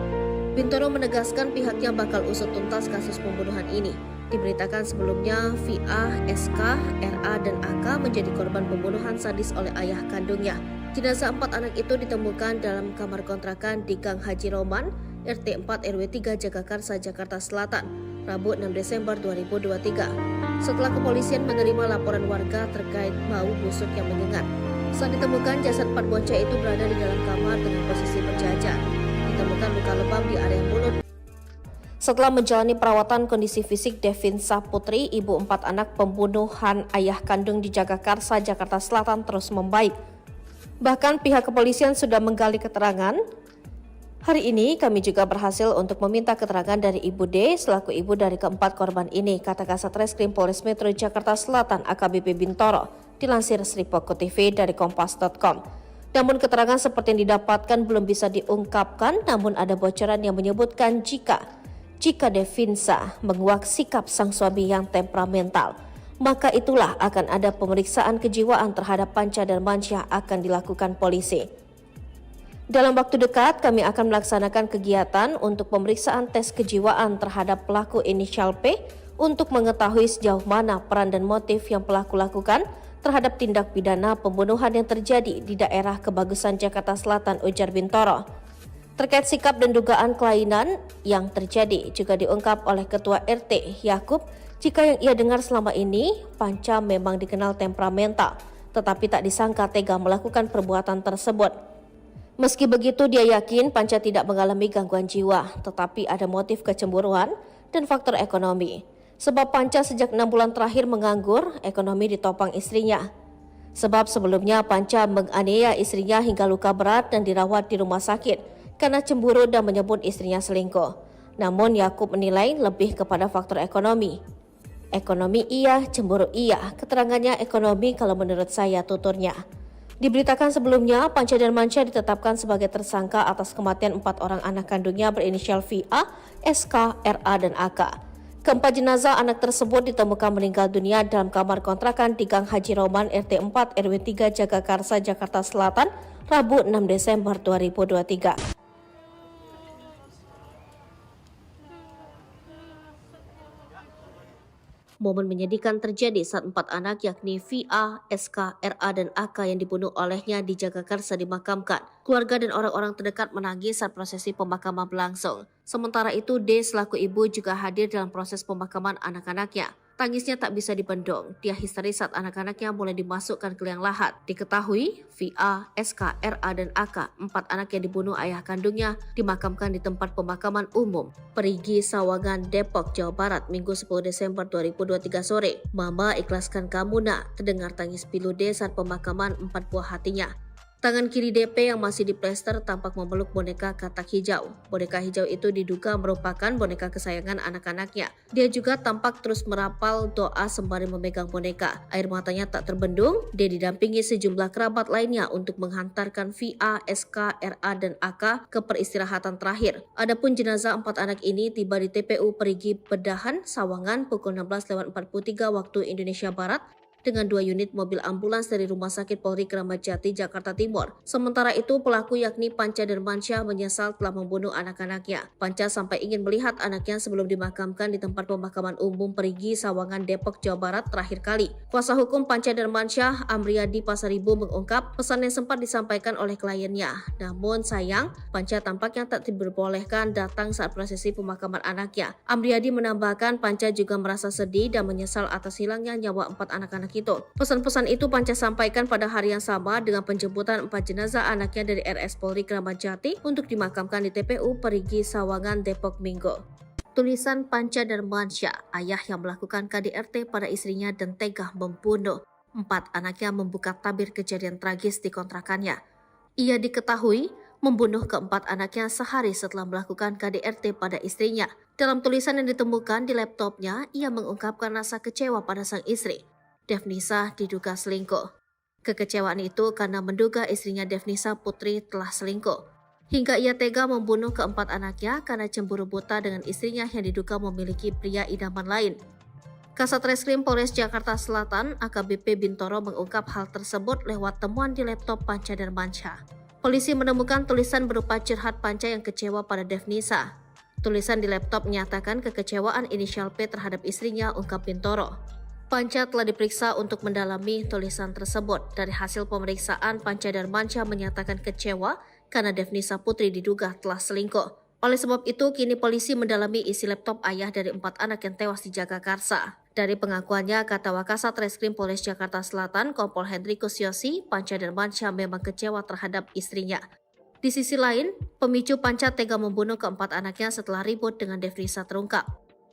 Bintoro menegaskan pihaknya bakal usut tuntas kasus pembunuhan ini. Diberitakan sebelumnya, VA, SK, RA, dan AK menjadi korban pembunuhan sadis oleh ayah kandungnya. Jenazah 4 anak itu ditemukan dalam kamar kontrakan di Gang Haji Roman, RT 4 RW 3 Jagakarsa, Jakarta Selatan, Rabu 6 Desember 2023. Setelah kepolisian menerima laporan warga terkait bau busuk yang menyengat. Saat ditemukan, jasad 4 bocah itu berada di dalam kamar dengan posisi berjajar. Ditemukan luka lebam di area mulut. Setelah menjalani perawatan kondisi fisik Devinsa Putri, ibu 4 anak pembunuhan ayah kandung di Jagakarsa, Jakarta Selatan terus membaik. Bahkan pihak kepolisian sudah menggali keterangan. Hari ini kami juga berhasil untuk meminta keterangan dari Ibu D selaku ibu dari keempat korban ini, kata Kasat Reskrim Polres Metro Jakarta Selatan AKBP Bintoro, dilansir Sripoko TV dari Kompas.com. Namun keterangan seperti yang didapatkan belum bisa diungkapkan, namun ada bocoran yang menyebutkan jika Devinsa menguak sikap sang suami yang temperamental, maka itulah akan ada pemeriksaan kejiwaan terhadap Panca dan Mansyah akan dilakukan polisi. Dalam waktu dekat, kami akan melaksanakan kegiatan untuk pemeriksaan tes kejiwaan terhadap pelaku inisial P untuk mengetahui sejauh mana peran dan motif yang pelaku lakukan terhadap tindak pidana pembunuhan yang terjadi di daerah Kebagusan Jakarta Selatan, ujar Bintoro. Terkait sikap dan dugaan kelainan yang terjadi juga diungkap oleh Ketua RT Yakub jika yang ia dengar selama ini Panca memang dikenal temperamental, tetapi tak disangka tega melakukan perbuatan tersebut. Meski begitu, dia yakin Panca tidak mengalami gangguan jiwa, tetapi ada motif kecemburuan dan faktor ekonomi. Sebab Panca sejak 6 bulan terakhir menganggur, ekonomi ditopang istrinya. Sebab sebelumnya Panca menganiaya istrinya hingga luka berat dan dirawat di rumah sakit karena cemburu dan menyebut istrinya selingkuh. Namun Yakub menilai lebih kepada faktor ekonomi. Ekonomi iya, cemburu iya, keterangannya ekonomi kalau menurut saya, tuturnya. Diberitakan sebelumnya, Panca dan Mansyah ditetapkan sebagai tersangka atas kematian 4 orang anak kandungnya berinisial VA, SK, RA, dan AK. Keempat jenazah anak tersebut ditemukan meninggal dunia dalam kamar kontrakan di Gang Haji Roman RT 4 RW 3 Jagakarsa, Jakarta Selatan, Rabu 6 Desember 2023. Momen menyedihkan terjadi saat 4 anak yakni VA, SK, RA, dan AK yang dibunuh olehnya di Jagakarsa dimakamkan. Keluarga dan orang-orang terdekat menangis saat prosesi pemakaman berlangsung. Sementara itu, D selaku ibu juga hadir dalam proses pemakaman anak-anaknya. Tangisnya tak bisa dibendung. Dia histeris saat anak-anaknya mulai dimasukkan ke liang lahat. Diketahui, VA, SK, RA, dan AK, 4 anak yang dibunuh ayah kandungnya, dimakamkan di tempat pemakaman umum Perigi Sawangan, Depok, Jawa Barat, Minggu 10 Desember 2023 sore. Mama ikhlaskan kamu nak, terdengar tangis pilu D saat pemakaman 4 buah hatinya. Tangan kiri DP yang masih diplester tampak memeluk boneka katak hijau. Boneka hijau itu diduga merupakan boneka kesayangan anak-anaknya. Dia juga tampak terus merapal doa sembari memegang boneka. Air matanya tak terbendung. Dia didampingi sejumlah kerabat lainnya untuk menghantarkan VA, SK, RA, dan AK ke peristirahatan terakhir. Adapun jenazah 4 anak ini tiba di TPU Perigi Bedahan, Sawangan pukul 16.43 waktu Indonesia Barat, dengan 2 unit mobil ambulans dari Rumah Sakit Polri Kramat Jati, Jakarta Timur. Sementara itu, pelaku yakni Panca dan Mansyah menyesal telah membunuh anak-anaknya. Panca sampai ingin melihat anaknya sebelum dimakamkan di tempat pemakaman umum Perigi, Sawangan, Depok, Jawa Barat terakhir kali. Kuasa hukum Panca dan Mansyah, Amriyadi Pasaribu, mengungkap pesan yang sempat disampaikan oleh kliennya. Namun sayang, Panca tampaknya tak diperbolehkan datang saat prosesi pemakaman anaknya. Amriyadi menambahkan Panca juga merasa sedih dan menyesal atas hilangnya nyawa 4 anak-anak itu. Pesan-pesan itu Panca sampaikan pada hari yang sama dengan penjemputan 4 jenazah anaknya dari RS Polri Kramat Jati untuk dimakamkan di TPU Perigi Sawangan, Depok Minggu. Tulisan Panca dan Mansyah, ayah yang melakukan KDRT pada istrinya dan tega membunuh 4 anaknya, membuka tabir kejadian tragis di kontrakannya. Ia diketahui membunuh keempat anaknya sehari setelah melakukan KDRT pada istrinya. Dalam tulisan yang ditemukan di laptopnya, ia mengungkapkan rasa kecewa pada sang istri. Devnisa diduga selingkuh. Kekecewaan itu karena menduga istrinya Devnisa Putri telah selingkuh. Hingga ia tega membunuh keempat anaknya karena cemburu buta dengan istrinya yang diduga memiliki pria idaman lain. Kasat Reskrim Polres Jakarta Selatan AKBP Bintoro mengungkap hal tersebut lewat temuan di laptop Panca dan Mansyah. Polisi menemukan tulisan berupa curhat Panca yang kecewa pada Devnisa. Tulisan di laptop menyatakan kekecewaan inisial P terhadap istrinya, ungkap Bintoro. Panca telah diperiksa untuk mendalami tulisan tersebut. Dari hasil pemeriksaan, Panca dan Mansyah menyatakan kecewa karena Devnisa Putri diduga telah selingkuh. Oleh sebab itu, kini polisi mendalami isi laptop ayah dari 4 anak yang tewas di Jagakarsa. Dari pengakuannya, kata Wakasat Reskrim Polres Jakarta Selatan, Kompol Hendrikus Yosi, Panca dan Mansyah memang kecewa terhadap istrinya. Di sisi lain, pemicu Panca tega membunuh keempat anaknya setelah ribut dengan Devnisa terungkap.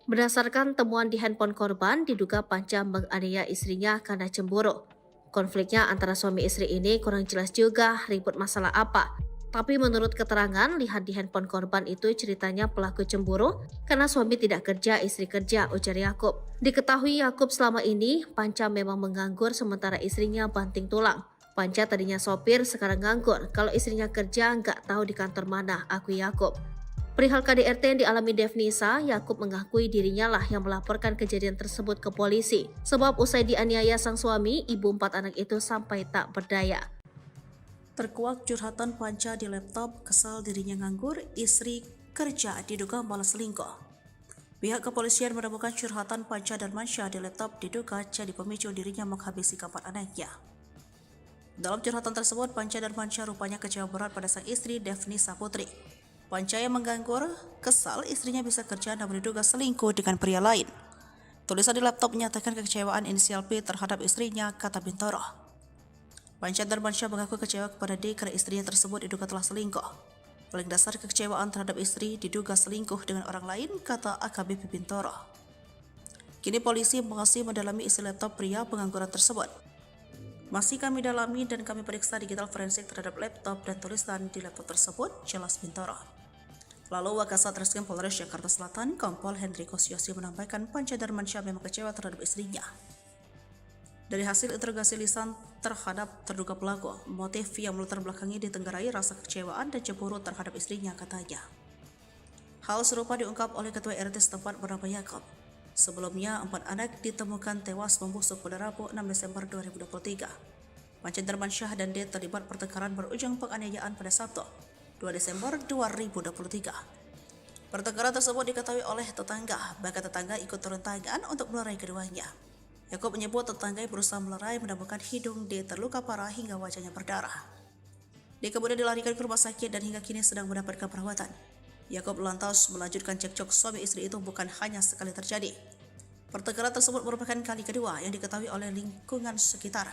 Berdasarkan temuan di handphone korban, diduga Panca menganiaya istrinya karena cemburu. Konfliknya antara suami istri ini kurang jelas juga ribut masalah apa. Tapi menurut keterangan, lihat di handphone korban itu ceritanya pelaku cemburu karena suami tidak kerja, istri kerja, ujar Yakub. Diketahui Yakub selama ini, Panca memang menganggur sementara istrinya banting tulang. Panca tadinya sopir, sekarang nganggur. Kalau istrinya kerja, nggak tahu di kantor mana, akui Yakub. Perihal KDRT yang dialami Devnisa, Yakub mengakui dirinya lah yang melaporkan kejadian tersebut ke polisi. Sebab usai dianiaya sang suami, ibu 4 anak itu sampai tak berdaya. Terkuak curhatan Panca di laptop, kesal dirinya nganggur, istri kerja diduga malah selingkuh. Pihak kepolisian menemukan curhatan Panca dan Mansha di laptop diduga jadi pemicu dirinya menghabisi keempat anaknya. Dalam curhatan tersebut, Panca dan Mansha rupanya kecewa berat pada sang istri Devnisa Putri. Panca yang menganggur, kesal istrinya bisa kerja namun diduga selingkuh dengan pria lain. Tulisan di laptop menyatakan kekecewaan inisial P terhadap istrinya, kata Bintoro. Panca dan Mansha mengaku kecewa kepada D karena istrinya tersebut diduga telah selingkuh. Paling dasar kekecewaan terhadap istri diduga selingkuh dengan orang lain, kata AKBP Bintoro. Kini polisi masih mendalami isi laptop pria pengangguran tersebut. Masih kami dalami dan kami periksa digital forensik terhadap laptop dan tulisan di laptop tersebut, jelas Bintoro. Lalu Wakasat Reskrim Polres Jakarta Selatan, Kompol Hendriko Siosi menambahkan Panca dan Mansha memang kecewa terhadap istrinya. Dari hasil interogasi lisan terhadap terduga pelaku, motif yang melatar belakangi ditenggarai rasa kecewaan dan cemburu terhadap istrinya, katanya. Hal serupa diungkap oleh Ketua RT setempat bernama Yakub. Sebelumnya, 4 anak ditemukan tewas membusuk pada Rabu 6 Desember 2023. Panca dan Mansha dan D terlibat pertengkaran berujung penganiayaan pada Sabtu, 2 Desember 2023. Pertengkaran tersebut diketahui oleh tetangga, bahkan tetangga ikut turun tangan untuk melerai keduanya. Yakub menyebut tetangga berusaha melerai menemukan hidung D terluka parah hingga wajahnya berdarah. D kemudian dilarikan ke rumah sakit dan hingga kini sedang mendapatkan perawatan. Yakub lantas melanjutkan cekcok suami istri itu bukan hanya sekali terjadi. Pertengkaran tersebut merupakan kali kedua yang diketahui oleh lingkungan sekitar.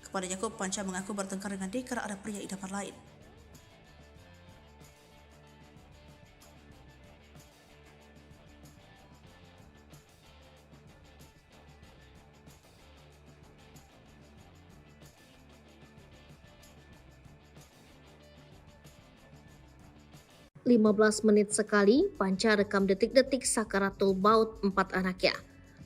Kepada Yakub, Panca mengaku bertengkar dengan D karena ada pria idaman lain. "15 menit sekali, Panca rekam detik-detik sakaratul maut 4 anaknya.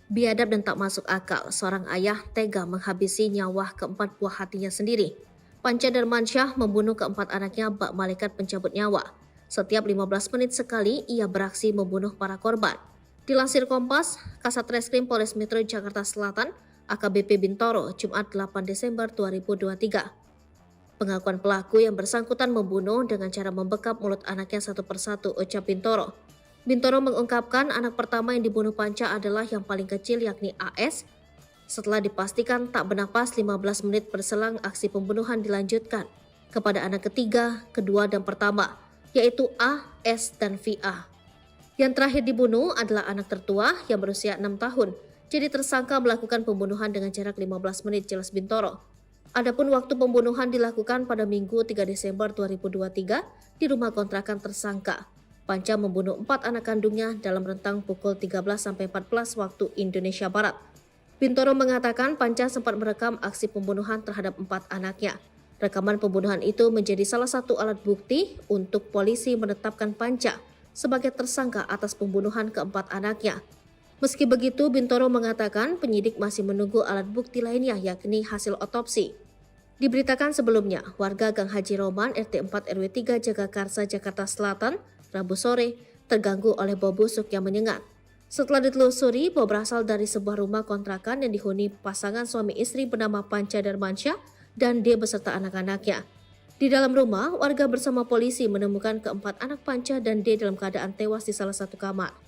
Biadab dan tak masuk akal, seorang ayah tega menghabisi nyawa keempat buah hatinya sendiri. Panca dan Mansha membunuh keempat anaknya bak malaikat pencabut nyawa. Setiap 15 menit sekali, ia beraksi membunuh para korban. Dilansir Kompas, Kasat Reskrim Polres Metro Jakarta Selatan, AKBP Bintoro, Jumat 8 Desember 2023. Pengakuan pelaku yang bersangkutan membunuh dengan cara membekap mulut anaknya satu persatu, ucap Bintoro. Bintoro mengungkapkan anak pertama yang dibunuh Panca adalah yang paling kecil yakni AS. Setelah dipastikan tak bernapas, 15 menit berselang aksi pembunuhan dilanjutkan kepada anak ketiga, kedua, dan pertama, yaitu A, S, dan VA. Yang terakhir dibunuh adalah anak tertua yang berusia 6 tahun. Jadi tersangka melakukan pembunuhan dengan jarak 15 menit, jelas Bintoro. Adapun waktu pembunuhan dilakukan pada Minggu 3 Desember 2023 di rumah kontrakan tersangka. Panca membunuh 4 anak kandungnya dalam rentang pukul 13-14 waktu Indonesia Barat. Bintoro mengatakan Panca sempat merekam aksi pembunuhan terhadap 4 anaknya. Rekaman pembunuhan itu menjadi salah satu alat bukti untuk polisi menetapkan Panca sebagai tersangka atas pembunuhan keempat anaknya. Meski begitu, Bintoro mengatakan penyidik masih menunggu alat bukti lainnya yakni hasil otopsi. Diberitakan sebelumnya, warga Gang Haji Roman RT 4 RW 3 Jagakarsa, Jakarta Selatan, Rabu sore, terganggu oleh bau busuk yang menyengat. Setelah ditelusuri, bau berasal dari sebuah rumah kontrakan yang dihuni pasangan suami istri bernama Panca dan Mansha dan D beserta anak-anaknya. Di dalam rumah, warga bersama polisi menemukan keempat anak Panca dan D dalam keadaan tewas di salah satu kamar.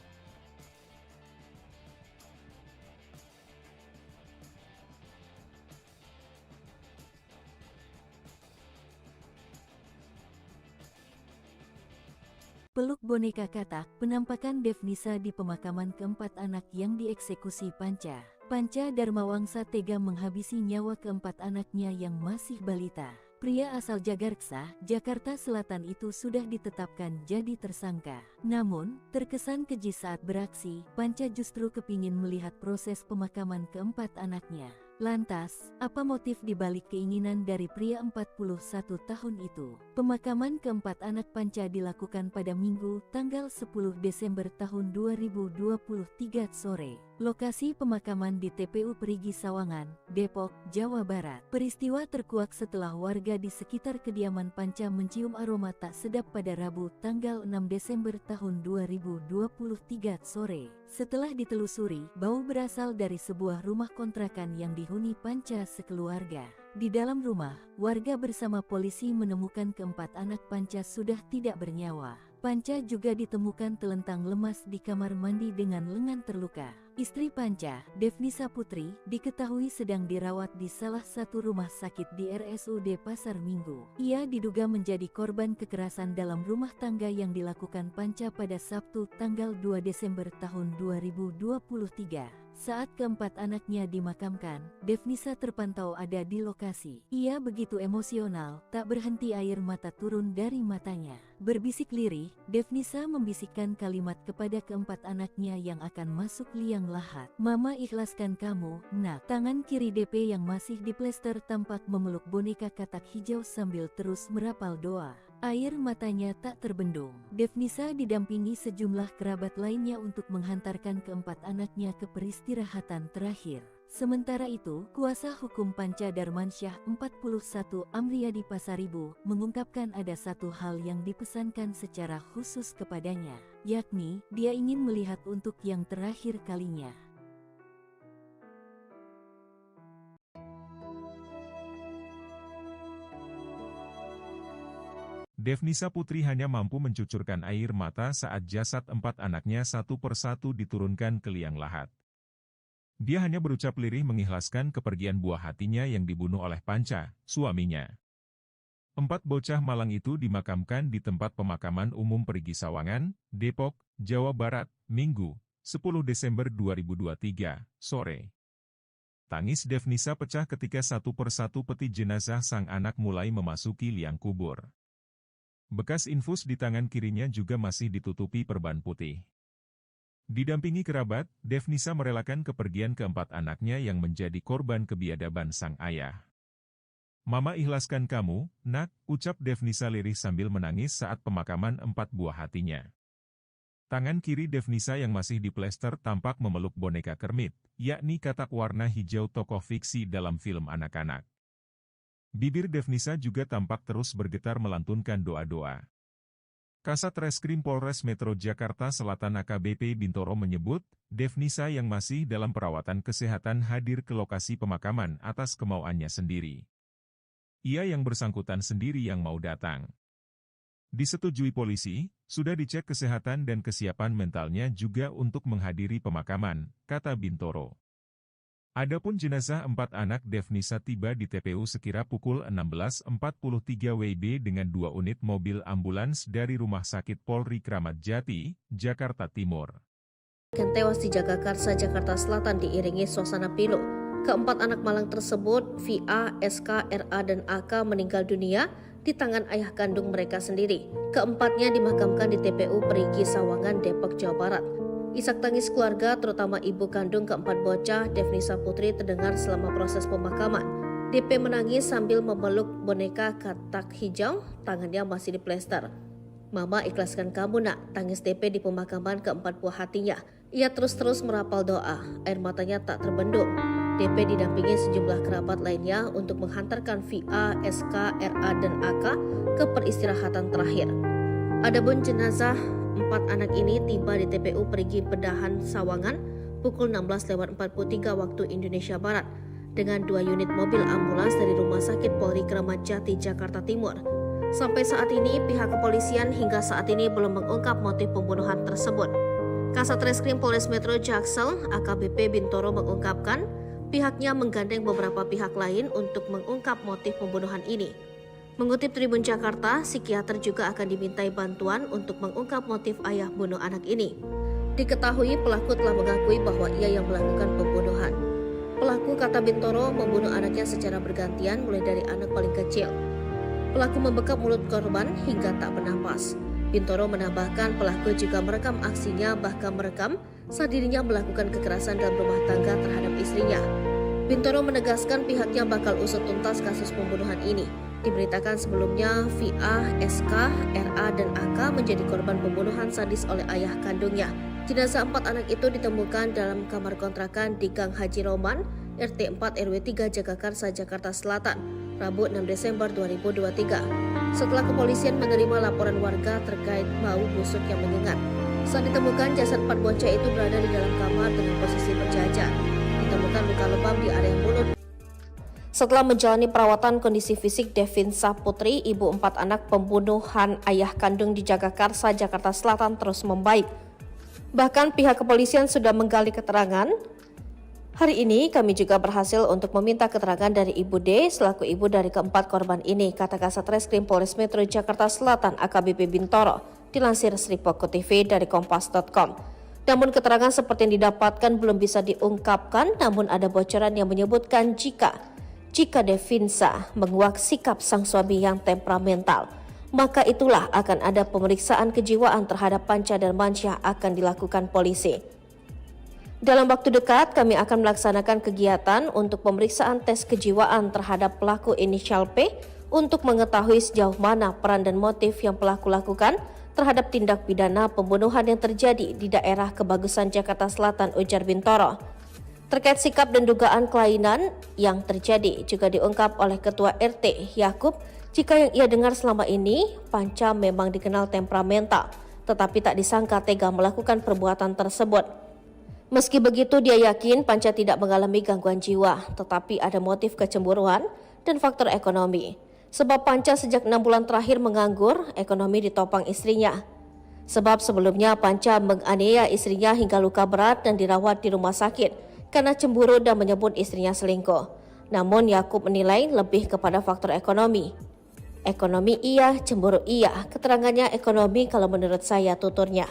Peluk boneka katak, penampakan Devnisa di pemakaman keempat anak yang dieksekusi Panca. Panca Darmawangsa tega menghabisi nyawa keempat anaknya yang masih balita. pria asal Jagarksa, Jakarta Selatan itu sudah ditetapkan jadi tersangka. Namun, terkesan keji saat beraksi, Panca justru kepingin melihat proses pemakaman keempat anaknya. Lantas, apa motif dibalik keinginan dari pria 41 tahun itu? Pemakaman keempat anak Panca dilakukan pada Minggu, tanggal 10 Desember tahun 2023 sore. Lokasi pemakaman di TPU Perigi Sawangan, Depok, Jawa Barat. Peristiwa terkuak setelah warga di sekitar kediaman Panca mencium aroma tak sedap pada Rabu, tanggal 6 Desember tahun 2023 sore. Setelah ditelusuri, bau berasal dari sebuah rumah kontrakan yang dihuni Panca sekeluarga. Di dalam rumah, warga bersama polisi menemukan keempat anak Panca sudah tidak bernyawa. Panca juga ditemukan telentang lemas di kamar mandi dengan lengan terluka. Istri Panca, Devnisa Putri, diketahui sedang dirawat di salah satu rumah sakit di RSUD Pasar Minggu. Ia diduga menjadi korban kekerasan dalam rumah tangga yang dilakukan Panca pada Sabtu tanggal 2 Desember tahun 2023. Saat keempat anaknya dimakamkan, Devnisa terpantau ada di lokasi. Ia begitu emosional, tak berhenti air mata turun dari matanya. Berbisik lirih, Devnisa membisikkan kalimat kepada keempat anaknya yang akan masuk liang lahat. "Mama ikhlaskan kamu, nak." Tangan kiri DP yang masih diplester tampak memeluk boneka katak hijau sambil terus merapal doa. Air matanya tak terbendung. Devnisa didampingi sejumlah kerabat lainnya untuk menghantarkan keempat anaknya ke peristirahatan terakhir. Sementara itu, kuasa hukum Panca Darmansyah 41 Amriyadi Pasaribu mengungkapkan ada satu hal yang dipesankan secara khusus kepadanya, yakni dia ingin melihat untuk yang terakhir kalinya. Devnisa Putri hanya mampu mencucurkan air mata saat jasad empat anaknya satu persatu diturunkan ke liang lahat. Dia hanya berucap lirih mengikhlaskan kepergian buah hatinya yang dibunuh oleh Panca, suaminya. Empat bocah malang itu dimakamkan di tempat pemakaman umum Perigi Sawangan, Depok, Jawa Barat, Minggu, 10 Desember 2023, sore. Tangis Devnisa pecah ketika satu persatu peti jenazah sang anak mulai memasuki liang kubur. Bekas infus di tangan kirinya juga masih ditutupi perban putih. Didampingi kerabat, Devnisa merelakan kepergian keempat anaknya yang menjadi korban kebiadaban sang ayah. "Mama ikhlaskan kamu, nak," ucap Devnisa lirih sambil menangis saat pemakaman empat buah hatinya. Tangan kiri Devnisa yang masih diplester tampak memeluk boneka kermit, yakni katak warna hijau tokoh fiksi dalam film anak-anak. Bibir Devnisa juga tampak terus bergetar melantunkan doa-doa. Kasat Reskrim Polres Metro Jakarta Selatan AKBP Bintoro menyebut, Devnisa yang masih dalam perawatan kesehatan hadir ke lokasi pemakaman atas kemauannya sendiri. Ia yang bersangkutan sendiri yang mau datang. Disetujui polisi, sudah dicek kesehatan dan kesiapan mentalnya juga untuk menghadiri pemakaman, kata Bintoro. Adapun jenazah empat anak Devnisa tiba di TPU sekira pukul 16.43 WIB dengan 2 unit mobil ambulans dari Rumah Sakit Polri Kramat Jati, Jakarta Timur. Yang tewas di Jagakarsa, Jakarta Selatan diiringi suasana pilu. Keempat anak malang tersebut, VA, SK, RA, dan AK meninggal dunia di tangan ayah kandung mereka sendiri. Keempatnya dimakamkan di TPU Perigi Sawangan, Depok, Jawa Barat. Isak tangis keluarga, terutama ibu kandung keempat bocah, Devnisa Putri, terdengar selama proses pemakaman. DP menangis sambil memeluk boneka katak hijau, tangannya masih diplester. "Mama ikhlaskan kamu, nak," tangis DP di pemakaman keempat buah hatinya. Ia terus-terus merapal doa, air matanya tak terbendung. DP didampingi sejumlah kerabat lainnya untuk menghantarkan VA, SK, RA, dan AK ke peristirahatan terakhir. Adapun jenazah empat anak ini tiba di TPU Perigi Pedahan Sawangan pukul 16.43 waktu Indonesia Barat dengan 2 unit mobil ambulans dari Rumah Sakit Polri Kramat Jati, Jakarta Timur. Sampai saat ini, pihak kepolisian hingga saat ini belum mengungkap motif pembunuhan tersebut. Kasat Reskrim Polres Metro Jaksel, AKBP Bintoro mengungkapkan, pihaknya menggandeng beberapa pihak lain untuk mengungkap motif pembunuhan ini. Mengutip Tribun Jakarta, psikiater juga akan dimintai bantuan untuk mengungkap motif ayah bunuh anak ini. Diketahui pelaku telah mengakui bahwa ia yang melakukan pembunuhan. Pelaku, kata Bintoro, membunuh anaknya secara bergantian mulai dari anak paling kecil. Pelaku membekap mulut korban hingga tak bernafas. Bintoro menambahkan pelaku juga merekam aksinya, bahkan merekam saat dirinya melakukan kekerasan dalam rumah tangga terhadap istrinya. Bintoro menegaskan pihaknya bakal usut tuntas kasus pembunuhan ini. Diberitakan sebelumnya, VA, SK, RA, dan AK menjadi korban pembunuhan sadis oleh ayah kandungnya. Jenazah 4 anak itu ditemukan dalam kamar kontrakan di Gang Haji Roman, RT 4 RW 3 Jagakarsa, Jakarta Selatan, Rabu 6 Desember 2023. Setelah kepolisian menerima laporan warga terkait bau busuk yang menyengat. Saat ditemukan, jasad 4 bocah itu berada di dalam kamar dengan posisi berjajar. Ditemukan luka lebam di area mulut. Setelah menjalani perawatan, kondisi fisik Devinsa Putri, ibu 4 anak pembunuhan ayah kandung di Jagakarsa, Jakarta Selatan terus membaik. Bahkan pihak kepolisian sudah menggali keterangan. Hari ini kami juga berhasil untuk meminta keterangan dari Ibu D selaku ibu dari keempat korban ini, kata Kasat Reskrim Polres Metro Jakarta Selatan AKBP Bintoro, dilansir Sri Poko TV dari kompas.com. Namun keterangan seperti yang didapatkan belum bisa diungkapkan, namun ada bocoran yang menyebutkan jika Devinsa menguak sikap sang suami yang temperamental, maka itulah akan ada pemeriksaan kejiwaan terhadap Panca dan Mansyah akan dilakukan polisi. Dalam waktu dekat, kami akan melaksanakan kegiatan untuk pemeriksaan tes kejiwaan terhadap pelaku inisial P untuk mengetahui sejauh mana peran dan motif yang pelaku lakukan terhadap tindak pidana pembunuhan yang terjadi di daerah Kebagusan Jakarta Selatan, ujar Bintoro. Terkait sikap dan dugaan kelainan yang terjadi juga diungkap oleh Ketua RT Yakub jika yang ia dengar selama ini Panca memang dikenal temperamental, tetapi tak disangka tega melakukan perbuatan tersebut. Meski begitu, dia yakin Panca tidak mengalami gangguan jiwa, tetapi ada motif kecemburuan dan faktor ekonomi. Sebab Panca sejak 6 bulan terakhir menganggur, ekonomi ditopang istrinya. Sebab sebelumnya Panca menganiaya istrinya hingga luka berat dan dirawat di rumah sakit karena cemburu dan menyebut istrinya selingkuh. Namun Yakub menilai lebih kepada faktor ekonomi. Ekonomi iya, cemburu iya, keterangannya ekonomi kalau menurut saya, tuturnya.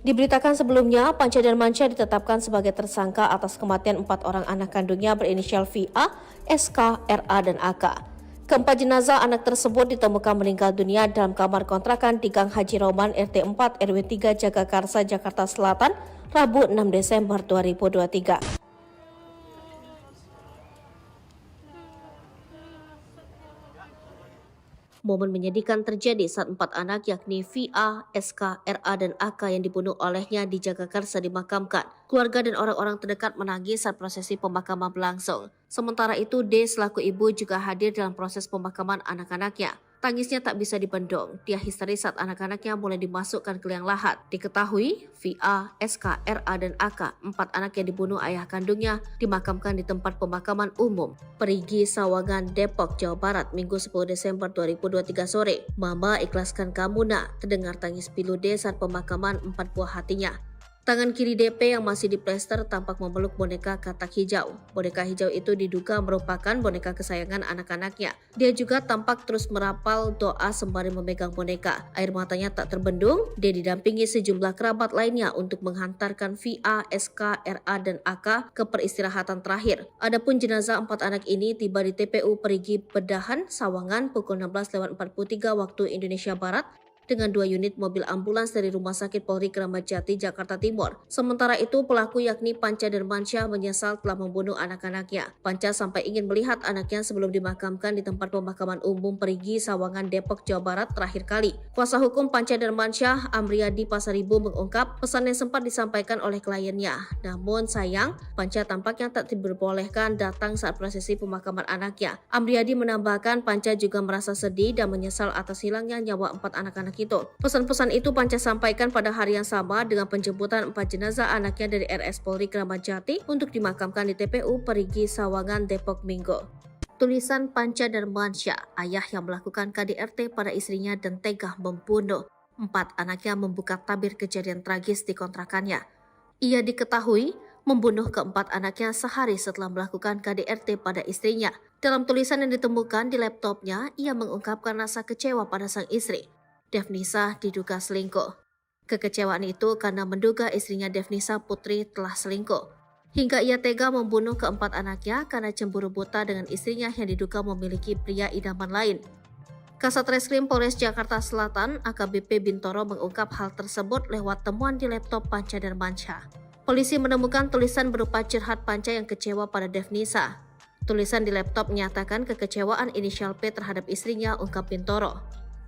Diberitakan sebelumnya, Panca dan Mansyah ditetapkan sebagai tersangka atas kematian 4 orang anak kandungnya berinisial VA, SK, RA, dan AK. Keempat jenazah anak tersebut ditemukan meninggal dunia dalam kamar kontrakan di Gang Haji Roman RT 4 RW 3 Jagakarsa, Jakarta Selatan, Rabu 6 Desember 2023. Momen menyedihkan terjadi saat 4 anak yakni VA, SK, RA, dan AK yang dibunuh olehnya di Jagakarsa dimakamkan. Keluarga dan orang-orang terdekat menangis saat prosesi pemakaman berlangsung. Sementara itu, D selaku ibu juga hadir dalam proses pemakaman anak-anaknya. Tangisnya tak bisa dibendung. Dia histeris saat anak-anaknya mulai dimasukkan ke liang lahat. Diketahui, VA, SK, RA, dan AK, 4 anak yang dibunuh ayah kandungnya, dimakamkan di tempat pemakaman umum Perigi Sawangan, Depok, Jawa Barat, Minggu 10 Desember 2023 sore. Mama ikhlaskan kamu nak, terdengar tangis pilu D saat pemakaman 4 buah hatinya. Tangan kiri DP yang masih diplester tampak memeluk boneka katak hijau. Boneka hijau itu diduga merupakan boneka kesayangan anak-anaknya. Dia juga tampak terus merapal doa sembari memegang boneka. Air matanya tak terbendung. Dia didampingi sejumlah kerabat lainnya untuk menghantarkan VA, SK, RA, dan AK ke peristirahatan terakhir. Adapun jenazah 4 anak ini tiba di TPU Perigi Pedahan, Sawangan pukul 16.43 waktu Indonesia Barat, dengan 2 unit mobil ambulans dari Rumah Sakit Polri Kramat Jati, Jakarta Timur. Sementara itu, pelaku yakni Panca dan Mansyah menyesal telah membunuh anak-anaknya. Panca sampai ingin melihat anaknya sebelum dimakamkan di tempat pemakaman umum Perigi, Sawangan, Depok, Jawa Barat terakhir kali. Kuasa hukum Panca dan Mansyah, Amriadi Pasaribu, mengungkap pesan yang sempat disampaikan oleh kliennya. Namun sayang, Panca tampaknya tak diperbolehkan datang saat prosesi pemakaman anaknya. Amriadi menambahkan Panca juga merasa sedih dan menyesal atas hilangnya nyawa 4 anak-anak itu. Pesan-pesan itu Panca sampaikan pada hari yang sama dengan penjemputan 4 jenazah anaknya dari RS Polri Kramat Jati untuk dimakamkan di TPU Perigi Sawangan, Depok, Minggu. Tulisan Panca dan Mansyah, ayah yang melakukan KDRT pada istrinya dan tega membunuh 4 anaknya, membuka tabir kejadian tragis di kontrakannya. Ia diketahui membunuh keempat anaknya sehari setelah melakukan KDRT pada istrinya. Dalam tulisan yang ditemukan di laptopnya, ia mengungkapkan rasa kecewa pada sang istri. Devnisa diduga selingkuh. Kekecewaan itu karena menduga istrinya Devnisa Putri telah selingkuh. Hingga ia tega membunuh keempat anaknya karena cemburu buta dengan istrinya yang diduga memiliki pria idaman lain. Kasatreskrim Polres Jakarta Selatan AKBP Bintoro mengungkap hal tersebut lewat temuan di laptop Panca Darmansyah. Polisi menemukan tulisan berupa curhat Panca yang kecewa pada Devnisa. Tulisan di laptop menyatakan kekecewaan inisial P terhadap istrinya, ungkap Bintoro.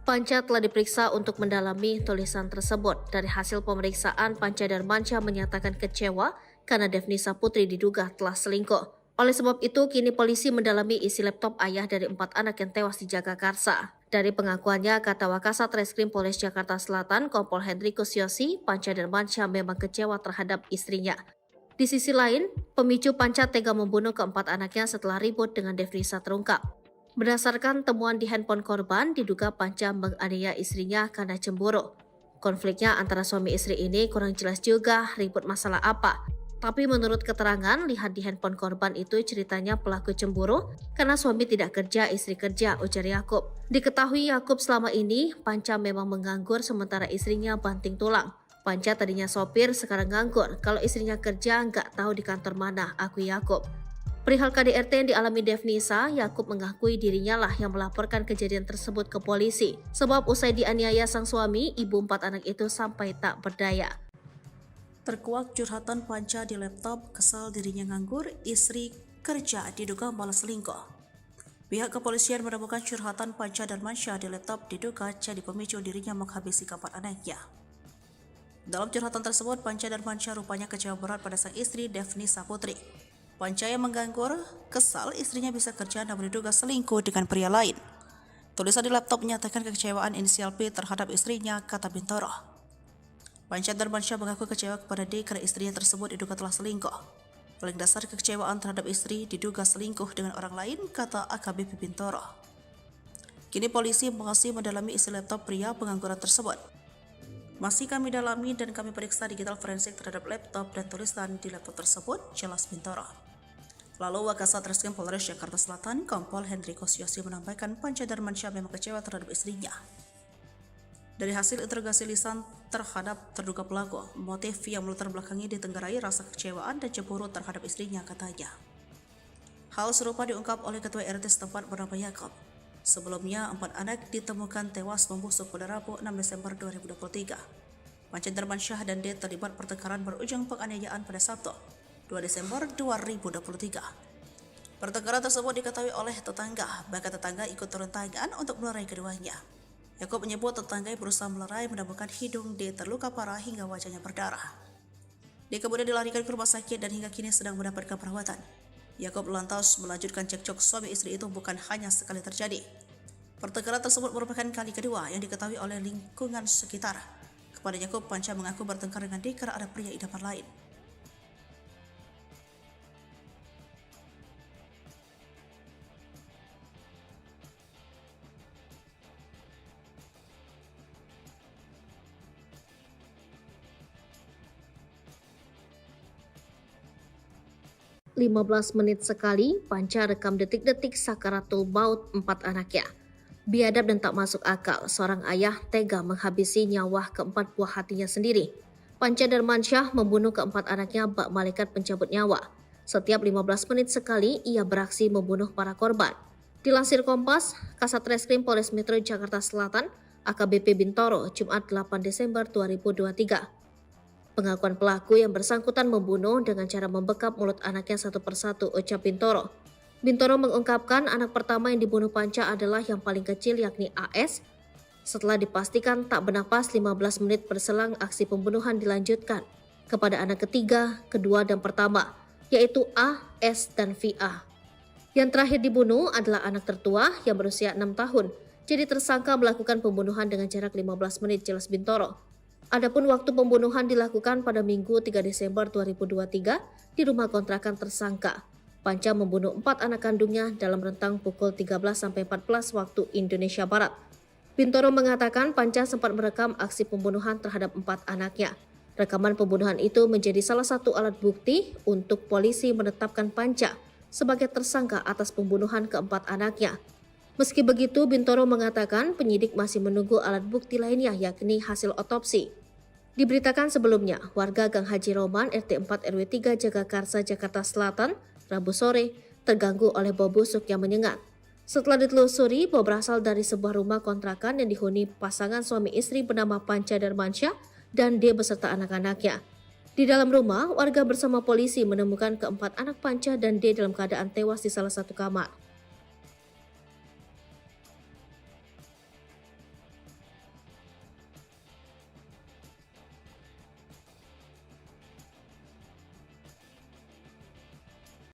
Panca telah diperiksa untuk mendalami tulisan tersebut. Dari hasil pemeriksaan, Panca Darmansyah menyatakan kecewa karena Devnisa Putri diduga telah selingkuh. Oleh sebab itu, kini polisi mendalami isi laptop ayah dari 4 anak yang tewas di Jagakarsa. Dari pengakuannya, kata Wakasatreskrim Polres Jakarta Selatan, Kompol Hendri Kusyosi, Panca Darmansyah memang kecewa terhadap istrinya. Di sisi lain, pemicu Panca tega membunuh keempat anaknya setelah ribut dengan Devnisa terungkap. Berdasarkan temuan di handphone korban, diduga Panca menganiaya istrinya karena cemburu. Konfliknya antara suami istri ini kurang jelas juga ribut masalah apa. Tapi menurut keterangan, lihat di handphone korban itu ceritanya pelaku cemburu karena suami tidak kerja, istri kerja, ujar Yakub. Diketahui Yakub selama ini, Panca memang menganggur sementara istrinya banting tulang. Panca tadinya sopir, sekarang nganggur. Kalau istrinya kerja, nggak tahu di kantor mana, akui Yakub. Perihal KDRT yang dialami Devnisa, Yakub mengakui dirinya lah yang melaporkan kejadian tersebut ke polisi. Sebab usai dianiaya sang suami, ibu 4 anak itu sampai tak berdaya. Terkuak curhatan Panca di laptop, kesal dirinya nganggur, istri kerja diduga malah selingkuh. Pihak kepolisian menemukan curhatan Panca Darmansyah di laptop diduga jadi pemicu dirinya menghabisi keempat anaknya. Dalam curhatan tersebut, Panca Darmansyah rupanya kecewa berat pada sang istri Devnisa Putri. Panca yang menganggur, kesal istrinya bisa kerja namun diduga selingkuh dengan pria lain. Tulisan di laptop menyatakan kekecewaan inisial P terhadap istrinya, kata Bintoro. Panca Darmansyah mengaku kecewa kepada D karena istrinya tersebut diduga telah selingkuh. Paling dasar kekecewaan terhadap istri diduga selingkuh dengan orang lain, kata AKBP Bintoro. Kini polisi masih mendalami isi laptop pria pengangguran tersebut. Masih kami dalami dan kami periksa digital forensik terhadap laptop dan tulisan di laptop tersebut, jelas Bintoro. Lalu Wakasatreskrim Polres Jakarta Selatan, Kompol Hendri Kusyosi menambahkan Panca Darmansyah memang kecewa terhadap istrinya. Dari hasil interogasi lisan terhadap terduga pelaku, motif yang melatar belakangi ditenggarai rasa kecewaan dan cemburu terhadap istrinya, katanya. Hal serupa diungkap oleh Ketua RT setempat bernama Yakub. Sebelumnya, 4 anak ditemukan tewas membusuk pada Rabu 6 Desember 2023. Panca Darmansyah dan D terlibat pertengkaran berujung penganiayaan pada Sabtu, 2 Desember 2023. Pertengkaran tersebut diketahui oleh tetangga, bahkan tetangga ikut turun tangan untuk melerai keduanya. Yakub menyebut tetangga berusaha melerai menemukan hidung D terluka parah hingga wajahnya berdarah. D kemudian dilarikan ke rumah sakit dan hingga kini sedang mendapatkan perawatan. Yakub lantas melanjutkan cekcok suami istri itu bukan hanya sekali terjadi. Pertengkaran tersebut merupakan kali kedua yang diketahui oleh lingkungan sekitar. Kepada Yakub, Panca mengaku bertengkar dengan D karena ada pria idaman lain. "15 menit sekali, Panca rekam detik-detik sakaratul maut 4 anaknya. Biadab dan tak masuk akal, seorang ayah tega menghabisi nyawa keempat buah hatinya sendiri. Panca Darmansyah membunuh keempat anaknya bak malaikat pencabut nyawa. Setiap 15 menit sekali, ia beraksi membunuh para korban." Dilansir Kompas, Kasatreskrim Polres Metro Jakarta Selatan, AKBP Bintoro, Jumat 8 Desember 2023. Pengakuan pelaku yang bersangkutan membunuh dengan cara membekap mulut anaknya satu persatu, ucap Bintoro. Bintoro mengungkapkan anak pertama yang dibunuh Panca adalah yang paling kecil yakni AS. Setelah dipastikan tak bernapas, 15 menit berselang aksi pembunuhan dilanjutkan kepada anak ketiga, kedua dan pertama, yaitu A, S, dan VA. Yang terakhir dibunuh adalah anak tertua yang berusia 6 tahun, jadi tersangka melakukan pembunuhan dengan jarak 15 menit, jelas Bintoro. Adapun waktu pembunuhan dilakukan pada Minggu 3 Desember 2023 di rumah kontrakan tersangka. Panca membunuh 4 anak kandungnya dalam rentang pukul 13-14 waktu Indonesia Barat. Bintoro mengatakan Panca sempat merekam aksi pembunuhan terhadap 4 anaknya. Rekaman pembunuhan itu menjadi salah satu alat bukti untuk polisi menetapkan Panca sebagai tersangka atas pembunuhan keempat anaknya. Meski begitu, Bintoro mengatakan penyidik masih menunggu alat bukti lainnya yakni hasil otopsi. Diberitakan sebelumnya, warga Gang Haji Roman RT 4 RW 3 Jagakarsa Jakarta Selatan, Rabu sore, terganggu oleh bau busuk yang menyengat. Setelah ditelusuri bahwa berasal dari sebuah rumah kontrakan yang dihuni pasangan suami istri bernama Panca Darmansyah dan D beserta anak-anaknya. Di dalam rumah, warga bersama polisi menemukan keempat anak Panca dan D dalam keadaan tewas di salah satu kamar.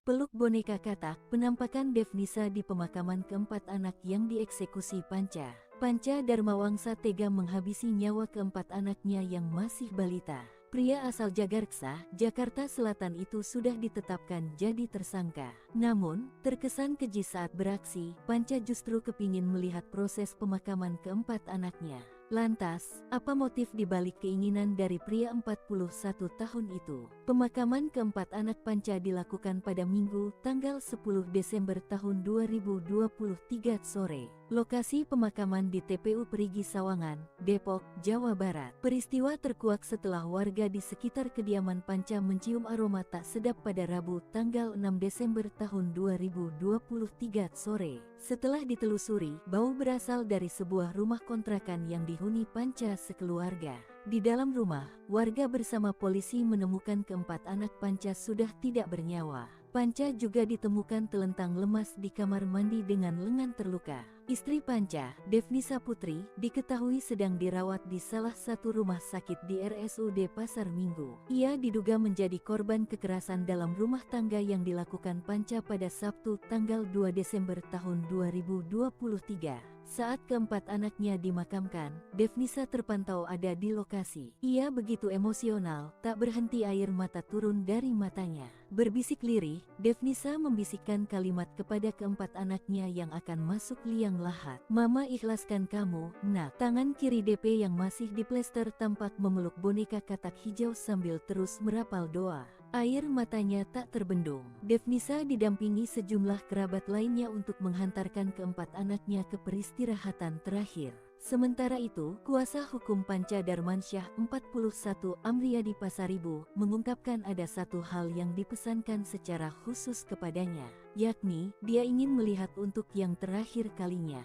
Peluk boneka katak, penampakan Devnisa di pemakaman keempat anak yang dieksekusi Panca. Panca Darmawangsa tega menghabisi nyawa keempat anaknya yang masih balita. Pria asal Jagarksa, Jakarta Selatan itu sudah ditetapkan jadi tersangka. Namun, terkesan keji saat beraksi, Panca justru kepingin melihat proses pemakaman keempat anaknya. Lantas, apa motif dibalik keinginan dari pria 41 tahun itu? Pemakaman keempat anak Panca dilakukan pada Minggu, tanggal 10 Desember tahun 2023 sore. Lokasi pemakaman di TPU Perigi Sawangan, Depok, Jawa Barat. Peristiwa terkuak setelah warga di sekitar kediaman Panca mencium aroma tak sedap pada Rabu, tanggal 6 Desember tahun 2023 sore. Setelah ditelusuri, bau berasal dari sebuah rumah kontrakan yang dihuni Panca sekeluarga. Di dalam rumah, warga bersama polisi menemukan keempat anak Panca sudah tidak bernyawa. Panca juga ditemukan telentang lemas di kamar mandi dengan lengan terluka. Istri Panca, Devnisa Putri, diketahui sedang dirawat di salah satu rumah sakit di RSUD Pasar Minggu. Ia diduga menjadi korban kekerasan dalam rumah tangga yang dilakukan Panca pada Sabtu tanggal 2 Desember tahun 2023. Saat keempat anaknya dimakamkan, Devnisa terpantau ada di lokasi. Ia begitu emosional, tak berhenti air mata turun dari matanya. Berbisik lirih, Devnisa membisikkan kalimat kepada keempat anaknya yang akan masuk liang lahat. "Mama ikhlaskan kamu, nak." Tangan kiri DP yang masih diplester tampak memeluk boneka katak hijau sambil terus merapal doa. Air matanya tak terbendung. Devnisa didampingi sejumlah kerabat lainnya untuk menghantarkan keempat anaknya ke peristirahatan terakhir. Sementara itu, kuasa hukum Panca Darmansyah 41 Amriyadi Pasaribu mengungkapkan ada satu hal yang dipesankan secara khusus kepadanya, yakni dia ingin melihat untuk yang terakhir kalinya.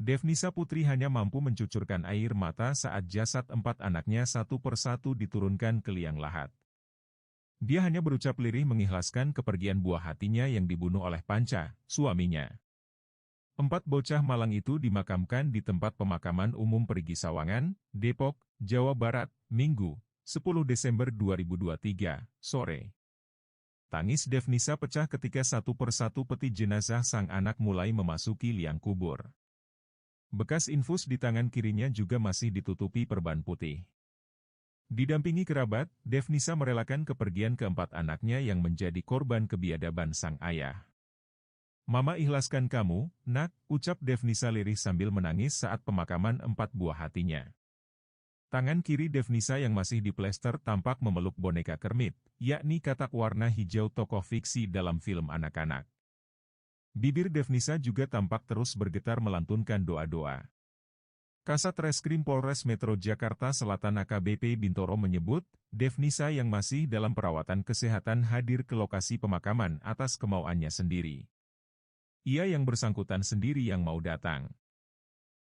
Devnisa Putri hanya mampu mencucurkan air mata saat jasad empat anaknya satu persatu diturunkan ke liang lahat. Dia hanya berucap lirih mengikhlaskan kepergian buah hatinya yang dibunuh oleh Panca, suaminya. Empat bocah malang itu dimakamkan di tempat pemakaman umum Perigi Sawangan, Depok, Jawa Barat, Minggu, 10 Desember 2023, sore. Tangis Devnisa pecah ketika satu persatu peti jenazah sang anak mulai memasuki liang kubur. Bekas infus di tangan kirinya juga masih ditutupi perban putih. Didampingi kerabat, Devnisa merelakan kepergian keempat anaknya yang menjadi korban kebiadaban sang ayah. "Mama ikhlaskan kamu, nak," ucap Devnisa lirih sambil menangis saat pemakaman empat buah hatinya. Tangan kiri Devnisa yang masih diplester tampak memeluk boneka kermit, yakni katak warna hijau tokoh fiksi dalam film anak-anak. Bibir Devnisa juga tampak terus bergetar melantunkan doa-doa. Kasat Reskrim Polres Metro Jakarta Selatan AKBP Bintoro menyebut, Devnisa yang masih dalam perawatan kesehatan hadir ke lokasi pemakaman atas kemauannya sendiri. Ia yang bersangkutan sendiri yang mau datang.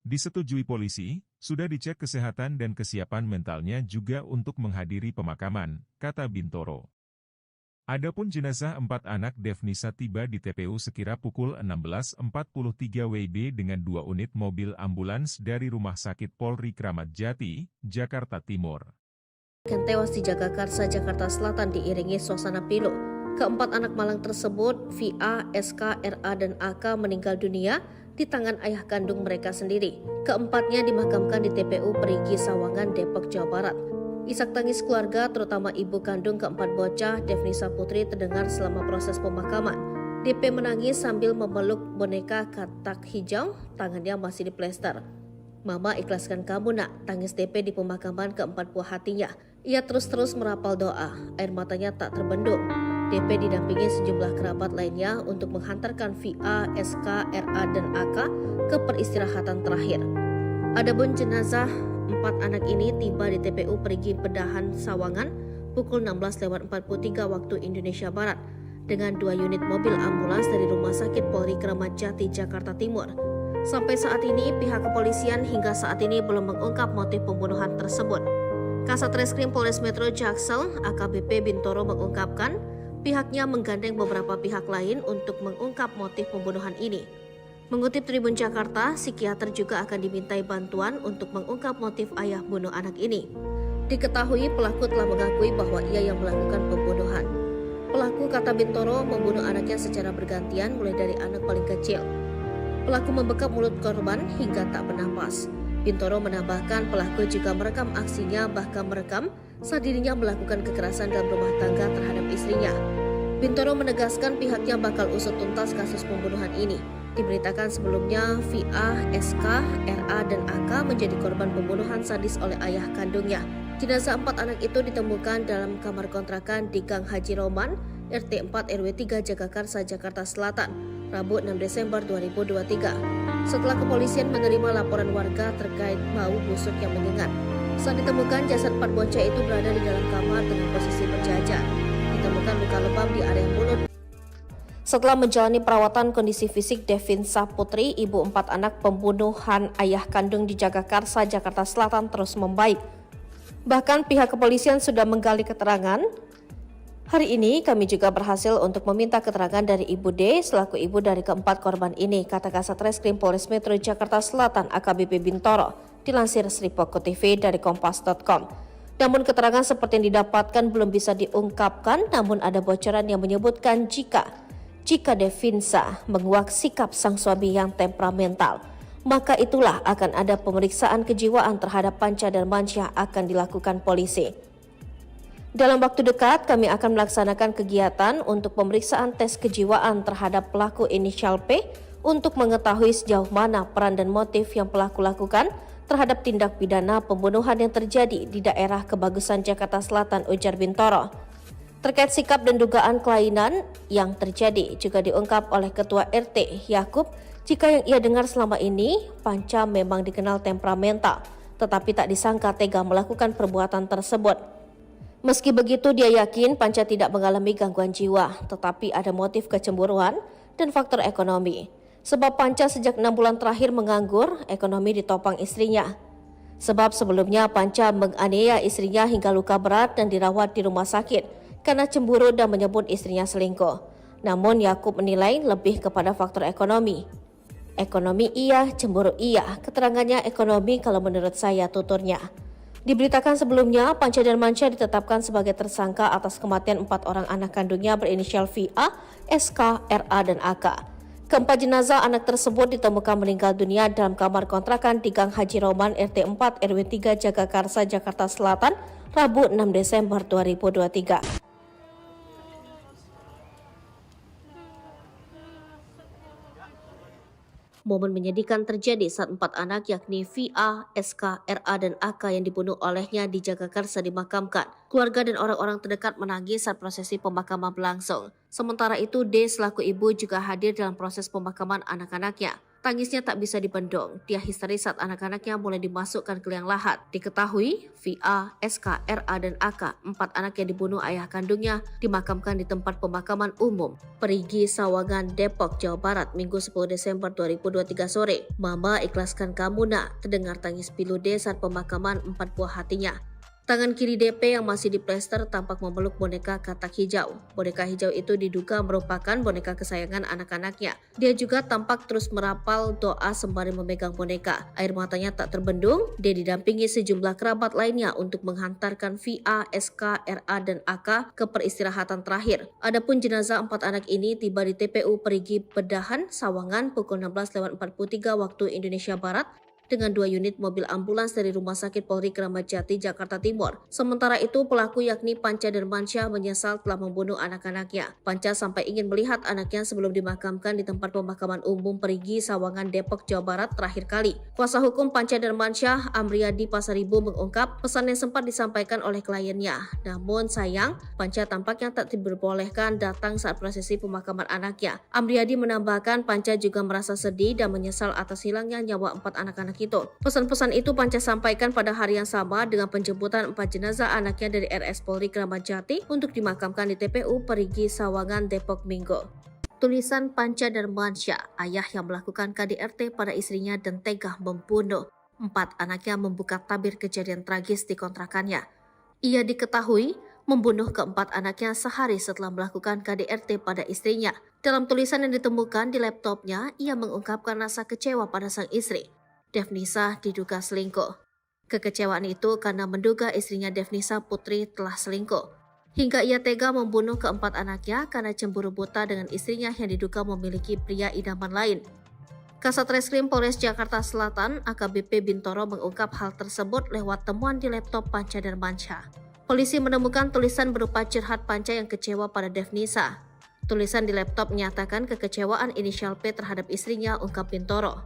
Disetujui polisi, sudah dicek kesehatan dan kesiapan mentalnya juga untuk menghadiri pemakaman, kata Bintoro. Adapun jenazah empat anak Devnisa tiba di TPU sekira pukul 16.43 WIB dengan 2 unit mobil ambulans dari Rumah Sakit Polri Kramat Jati, Jakarta Timur. Tewas di Jagakarsa, Jakarta Selatan diiringi suasana pilu. Keempat anak malang tersebut, VA, SK, RA, dan AK meninggal dunia di tangan ayah kandung mereka sendiri. Keempatnya dimakamkan di TPU Perigi Sawangan, Depok, Jawa Barat. Isak tangis keluarga, terutama ibu kandung keempat bocah, Devnisa Putri, terdengar selama proses pemakaman. DP menangis sambil memeluk boneka katak hijau, tangannya masih diplester. "Mama ikhlaskan kamu, nak," tangis DP di pemakaman keempat buah hatinya. Ia terus-terus merapal doa, air matanya tak terbendung. DP didampingi sejumlah kerabat lainnya untuk menghantarkan VA, SK, RA, dan AK ke peristirahatan terakhir. Adapun jenazah Keempat anak ini tiba di TPU Perigi Pedahan Sawangan pukul 16.43 waktu Indonesia Barat dengan 2 unit mobil ambulans dari Rumah Sakit Polri Kramat Jati, Jakarta Timur. Sampai saat ini, pihak kepolisian hingga saat ini belum mengungkap motif pembunuhan tersebut. Kasat Reskrim Polres Metro Jaksel, AKBP Bintoro mengungkapkan, pihaknya menggandeng beberapa pihak lain untuk mengungkap motif pembunuhan ini. Mengutip Tribun Jakarta, psikiater juga akan dimintai bantuan untuk mengungkap motif ayah bunuh anak ini. Diketahui pelaku telah mengakui bahwa ia yang melakukan pembunuhan. Pelaku, kata Bintoro, membunuh anaknya secara bergantian mulai dari anak paling kecil. Pelaku membekap mulut korban hingga tak bernapas. Bintoro menambahkan pelaku juga merekam aksinya, bahkan merekam saat dirinya melakukan kekerasan dalam rumah tangga terhadap istrinya. Bintoro menegaskan pihaknya bakal usut tuntas kasus pembunuhan ini. Diberitakan sebelumnya, VA, SK, RA, dan AK menjadi korban pembunuhan sadis oleh ayah kandungnya. Jenazah 4 anak itu ditemukan dalam kamar kontrakan di Gang Haji Roman, RT 4 RW 3 Jagakarsa, Jakarta Selatan, Rabu 6 Desember 2023. Setelah kepolisian menerima laporan warga terkait bau busuk yang menyengat. Saat ditemukan, jasad 4 bocah itu berada di dalam kamar dengan posisi berjajar. Ditemukan luka lebam di area mulut. Setelah menjalani perawatan, kondisi fisik Devinsa Putri, ibu 4 anak pembunuhan ayah kandung di Jagakarsa, Jakarta Selatan terus membaik. Bahkan pihak kepolisian sudah menggali keterangan. Hari ini kami juga berhasil untuk meminta keterangan dari Ibu D selaku ibu dari keempat korban ini, kata Kasat Reskrim Polres Metro Jakarta Selatan AKBP Bintoro, dilansir Sripoko TV dari Kompas.com. Namun keterangan seperti yang didapatkan belum bisa diungkapkan, namun ada bocoran yang menyebutkan jika Devinsa menguak sikap sang suami yang temperamental, maka itulah akan ada pemeriksaan kejiwaan terhadap Panca dan Mansyah akan dilakukan polisi. Dalam waktu dekat, kami akan melaksanakan kegiatan untuk pemeriksaan tes kejiwaan terhadap pelaku inisial P untuk mengetahui sejauh mana peran dan motif yang pelaku lakukan terhadap tindak pidana pembunuhan yang terjadi di daerah Kebagusan, Jakarta Selatan, ujar Bintoro. Terkait sikap dan dugaan kelainan yang terjadi juga diungkap oleh Ketua RT Yakub jika yang ia dengar selama ini Panca memang dikenal temperamental, tetapi tak disangka tega melakukan perbuatan tersebut. Meski begitu, dia yakin Panca tidak mengalami gangguan jiwa, tetapi ada motif kecemburuan dan faktor ekonomi. Sebab Panca sejak 6 bulan terakhir menganggur, ekonomi ditopang istrinya. Sebab sebelumnya Panca menganiaya istrinya hingga luka berat dan dirawat di rumah sakit karena cemburu dan menyebut istrinya selingkuh. Namun Yakub menilai lebih kepada faktor ekonomi. Ekonomi iya, cemburu iya, keterangannya ekonomi kalau menurut saya, tuturnya. Diberitakan sebelumnya, Panca dan Mansyah ditetapkan sebagai tersangka atas kematian 4 orang anak kandungnya berinisial VA, SK, RA, dan AK. Keempat jenazah anak tersebut ditemukan meninggal dunia dalam kamar kontrakan di Gang Haji Roman RT 4 RW 3 Jagakarsa, Jakarta Selatan, Rabu 6 Desember 2023. Momen menyedihkan terjadi saat 4 anak yakni VA, SK, RA, dan AK yang dibunuh olehnya di Jagakarsa dimakamkan. Keluarga dan orang-orang terdekat menangis saat prosesi pemakaman berlangsung. Sementara itu, D selaku ibu juga hadir dalam proses pemakaman anak-anaknya. Tangisnya tak bisa dibendung. Dia histeris saat anak-anaknya mulai dimasukkan ke liang lahat. Diketahui, VA, SK, RA, dan AK, 4 anak yang dibunuh ayah kandungnya, dimakamkan di tempat pemakaman umum Perigi Sawangan, Depok, Jawa Barat, Minggu 10 Desember 2023 sore. Mama ikhlaskan kamu nak, terdengar tangis pilu D saat pemakaman 4 buah hatinya. Tangan kiri DP yang masih diplester tampak memeluk boneka katak hijau. Boneka hijau itu diduga merupakan boneka kesayangan anak-anaknya. Dia juga tampak terus merapal doa sembari memegang boneka. Air matanya tak terbendung. Dia didampingi sejumlah kerabat lainnya untuk menghantarkan VA, SK, RA, dan AK ke peristirahatan terakhir. Adapun jenazah 4 anak ini tiba di TPU Perigi Pedahan, Sawangan pukul 16.43 waktu Indonesia Barat dengan 2 unit mobil ambulans dari Rumah Sakit Polri Kramat Jati, Jakarta Timur. Sementara itu, pelaku yakni Panca dan Mansyah menyesal telah membunuh anak-anaknya. Panca sampai ingin melihat anaknya sebelum dimakamkan di tempat pemakaman umum Perigi, Sawangan, Depok, Jawa Barat terakhir kali. Kuasa hukum Panca dan Mansyah, Amriyadi Pasaribu, mengungkap pesan yang sempat disampaikan oleh kliennya. Namun sayang, Panca tampaknya tak diperbolehkan datang saat prosesi pemakaman anaknya. Amriyadi menambahkan Panca juga merasa sedih dan menyesal atas hilangnya nyawa 4 anak-anak anak itu. Pesan-pesan itu Panca sampaikan pada hari yang sama dengan penjemputan 4 jenazah anaknya dari RS Polri Kramat Jati untuk dimakamkan di TPU Perigi Sawangan, Depok Minggu. Tulisan Panca Darmansyah, ayah yang melakukan KDRT pada istrinya dan tega membunuh 4 anaknya, membuka tabir kejadian tragis di kontrakannya. Ia diketahui membunuh keempat anaknya sehari setelah melakukan KDRT pada istrinya. Dalam tulisan yang ditemukan di laptopnya, ia mengungkapkan rasa kecewa pada sang istri. Devnisa diduga selingkuh. Kekecewaan itu karena menduga istrinya Devnisa Putri telah selingkuh. Hingga ia tega membunuh keempat anaknya karena cemburu buta dengan istrinya yang diduga memiliki pria idaman lain. Kasat Reskrim Polres Jakarta Selatan AKBP Bintoro mengungkap hal tersebut lewat temuan di laptop Panca Darmansyah. Polisi menemukan tulisan berupa curhat Panca yang kecewa pada Devnisa. Tulisan di laptop menyatakan kekecewaan inisial P terhadap istrinya, ungkap Bintoro.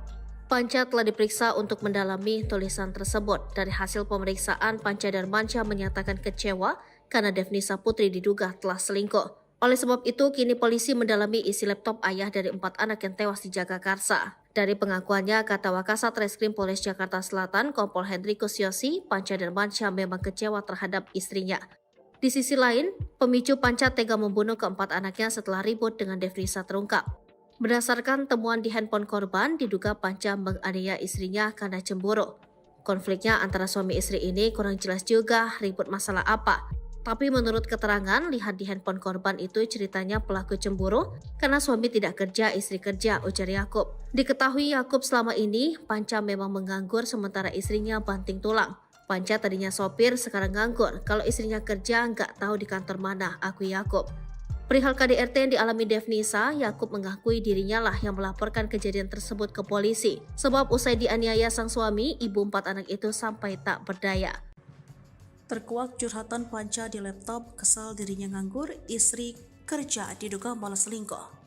Panca telah diperiksa untuk mendalami tulisan tersebut. Dari hasil pemeriksaan, Panca Darmansyah menyatakan kecewa karena Devnisa Putri diduga telah selingkuh. Oleh sebab itu, kini polisi mendalami isi laptop ayah dari 4 anak yang tewas di Jagakarsa. Dari pengakuannya, kata Wakasat Reskrim Polres Jakarta Selatan, Kompol Hendrikus Yosi, Panca Darmansyah memang kecewa terhadap istrinya. Di sisi lain, pemicu Panca tega membunuh keempat anaknya setelah ribut dengan Devnisa terungkap. Berdasarkan temuan di handphone korban, diduga Panca menganiaya istrinya karena cemburu. Konfliknya antara suami istri ini kurang jelas juga ribut masalah apa. Tapi menurut keterangan, lihat di handphone korban itu ceritanya pelaku cemburu karena suami tidak kerja, istri kerja, ujar Yakub. Diketahui Yakub selama ini, Panca memang menganggur sementara istrinya banting tulang. Panca tadinya sopir, sekarang nganggur. Kalau istrinya kerja, nggak tahu di kantor mana, akui Yakub. Perihal KDRT yang dialami Devnisa, Yakub mengakui dirinya lah yang melaporkan kejadian tersebut ke polisi. Sebab usai dianiaya sang suami, ibu 4 anak itu sampai tak berdaya. Terkuak curhatan Panca di laptop, kesal dirinya nganggur, istri kerja diduga malah selingkuh.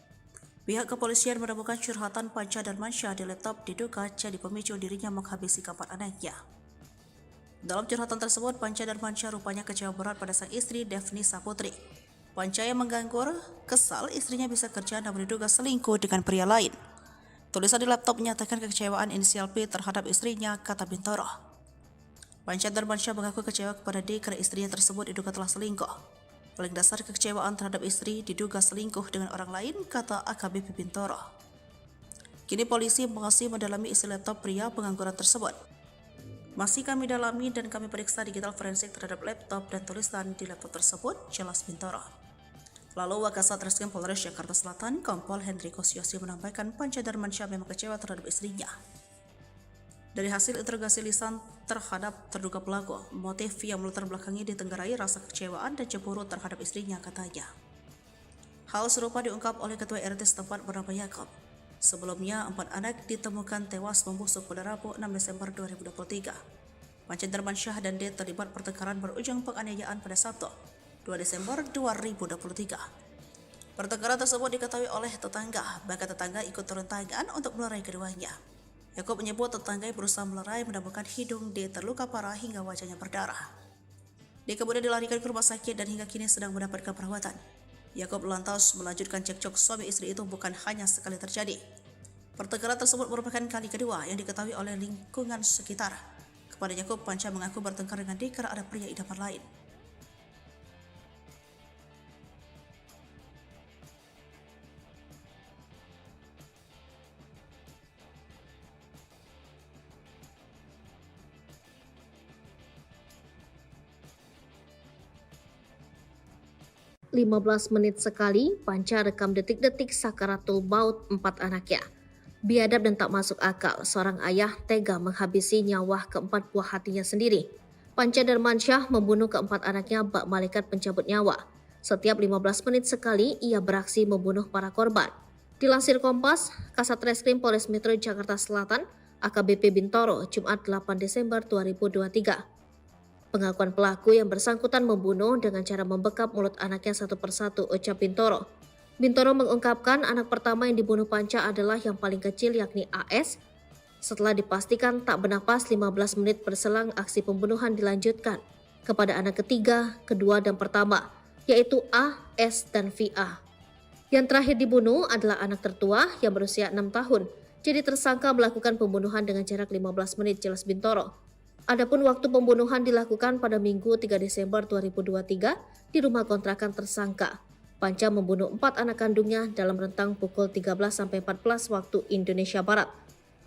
Pihak kepolisian menemukan curhatan Panca Darmansyah di laptop diduga jadi pemicu dirinya menghabisi keempat anaknya. Dalam curhatan tersebut, Panca Darmansyah rupanya kecewa berat pada sang istri Devnisa Putri. Panca yang menganggur, kesal istrinya bisa kerja namun diduga selingkuh dengan pria lain. Tulisan di laptop menyatakan kekecewaan inisial P terhadap istrinya, kata Bintoro. Panca Darmansyah mengaku kecewa kepada D karena istrinya tersebut diduga telah selingkuh. Paling dasar kekecewaan terhadap istri diduga selingkuh dengan orang lain, kata AKBP Bintoro. Kini polisi masih mendalami isi laptop pria pengangguran tersebut. Masih kami dalami dan kami periksa digital forensik terhadap laptop dan tulisan di laptop tersebut, jelas Bintoro. Lalu Wakasat Reskrim Polres Jakarta Selatan, Kompol Hendrikus Yosi menyampaikan Panca Darmansyah memang kecewa terhadap istrinya. Dari hasil interogasi lisan terhadap terduga pelaku, motif yang melatar belakangi ditenggarai rasa kecewaan dan cemburu terhadap istrinya, katanya. Hal serupa diungkap oleh Ketua RT setempat bernama Yakub. Sebelumnya, 4 anak ditemukan tewas membusuk pada Rabu 6 Desember 2023. Panca Darmansyah dan D terlibat pertengkaran berujung penganiayaan pada Sabtu, 2 Desember 2023. Pertengkaran tersebut diketahui oleh tetangga, bahkan tetangga ikut turun tangan untuk melerai keduanya. Yakub menyebut tetangga berusaha melerai menemukan hidung D terluka parah hingga wajahnya berdarah. D kemudian dilarikan ke rumah sakit dan hingga kini sedang mendapatkan perawatan. Yakub lantas melanjutkan cekcok suami istri itu bukan hanya sekali terjadi. Pertengkaran tersebut merupakan kali kedua yang diketahui oleh lingkungan sekitar. Kepada Yakub, Panca mengaku bertengkar dengan D karena ada pria idaman lain. 15 menit sekali, Panca rekam detik-detik sakaratul maut 4 anaknya. Biadab dan tak masuk akal, seorang ayah tega menghabisi nyawa keempat buah hatinya sendiri. Panca Darmansyah membunuh keempat anaknya bak malaikat pencabut nyawa. Setiap 15 menit sekali, ia beraksi membunuh para korban. Dilansir Kompas, Kasat Reskrim Polres Metro Jakarta Selatan, AKBP Bintoro, Jumat 8 Desember 2023. Pengakuan pelaku yang bersangkutan membunuh dengan cara membekap mulut anaknya satu persatu, ucap Bintoro. Bintoro mengungkapkan anak pertama yang dibunuh Panca adalah yang paling kecil yakni AS. Setelah dipastikan tak bernapas, 15 menit berselang aksi pembunuhan dilanjutkan kepada anak ketiga, kedua, dan pertama, yaitu A, S, dan VA. Yang terakhir dibunuh adalah anak tertua yang berusia 6 tahun, jadi tersangka melakukan pembunuhan dengan jarak 15 menit, jelas Bintoro. Adapun waktu pembunuhan dilakukan pada Minggu 3 Desember 2023 di rumah kontrakan tersangka. Panca membunuh 4 anak kandungnya dalam rentang pukul 13-14 waktu Indonesia Barat.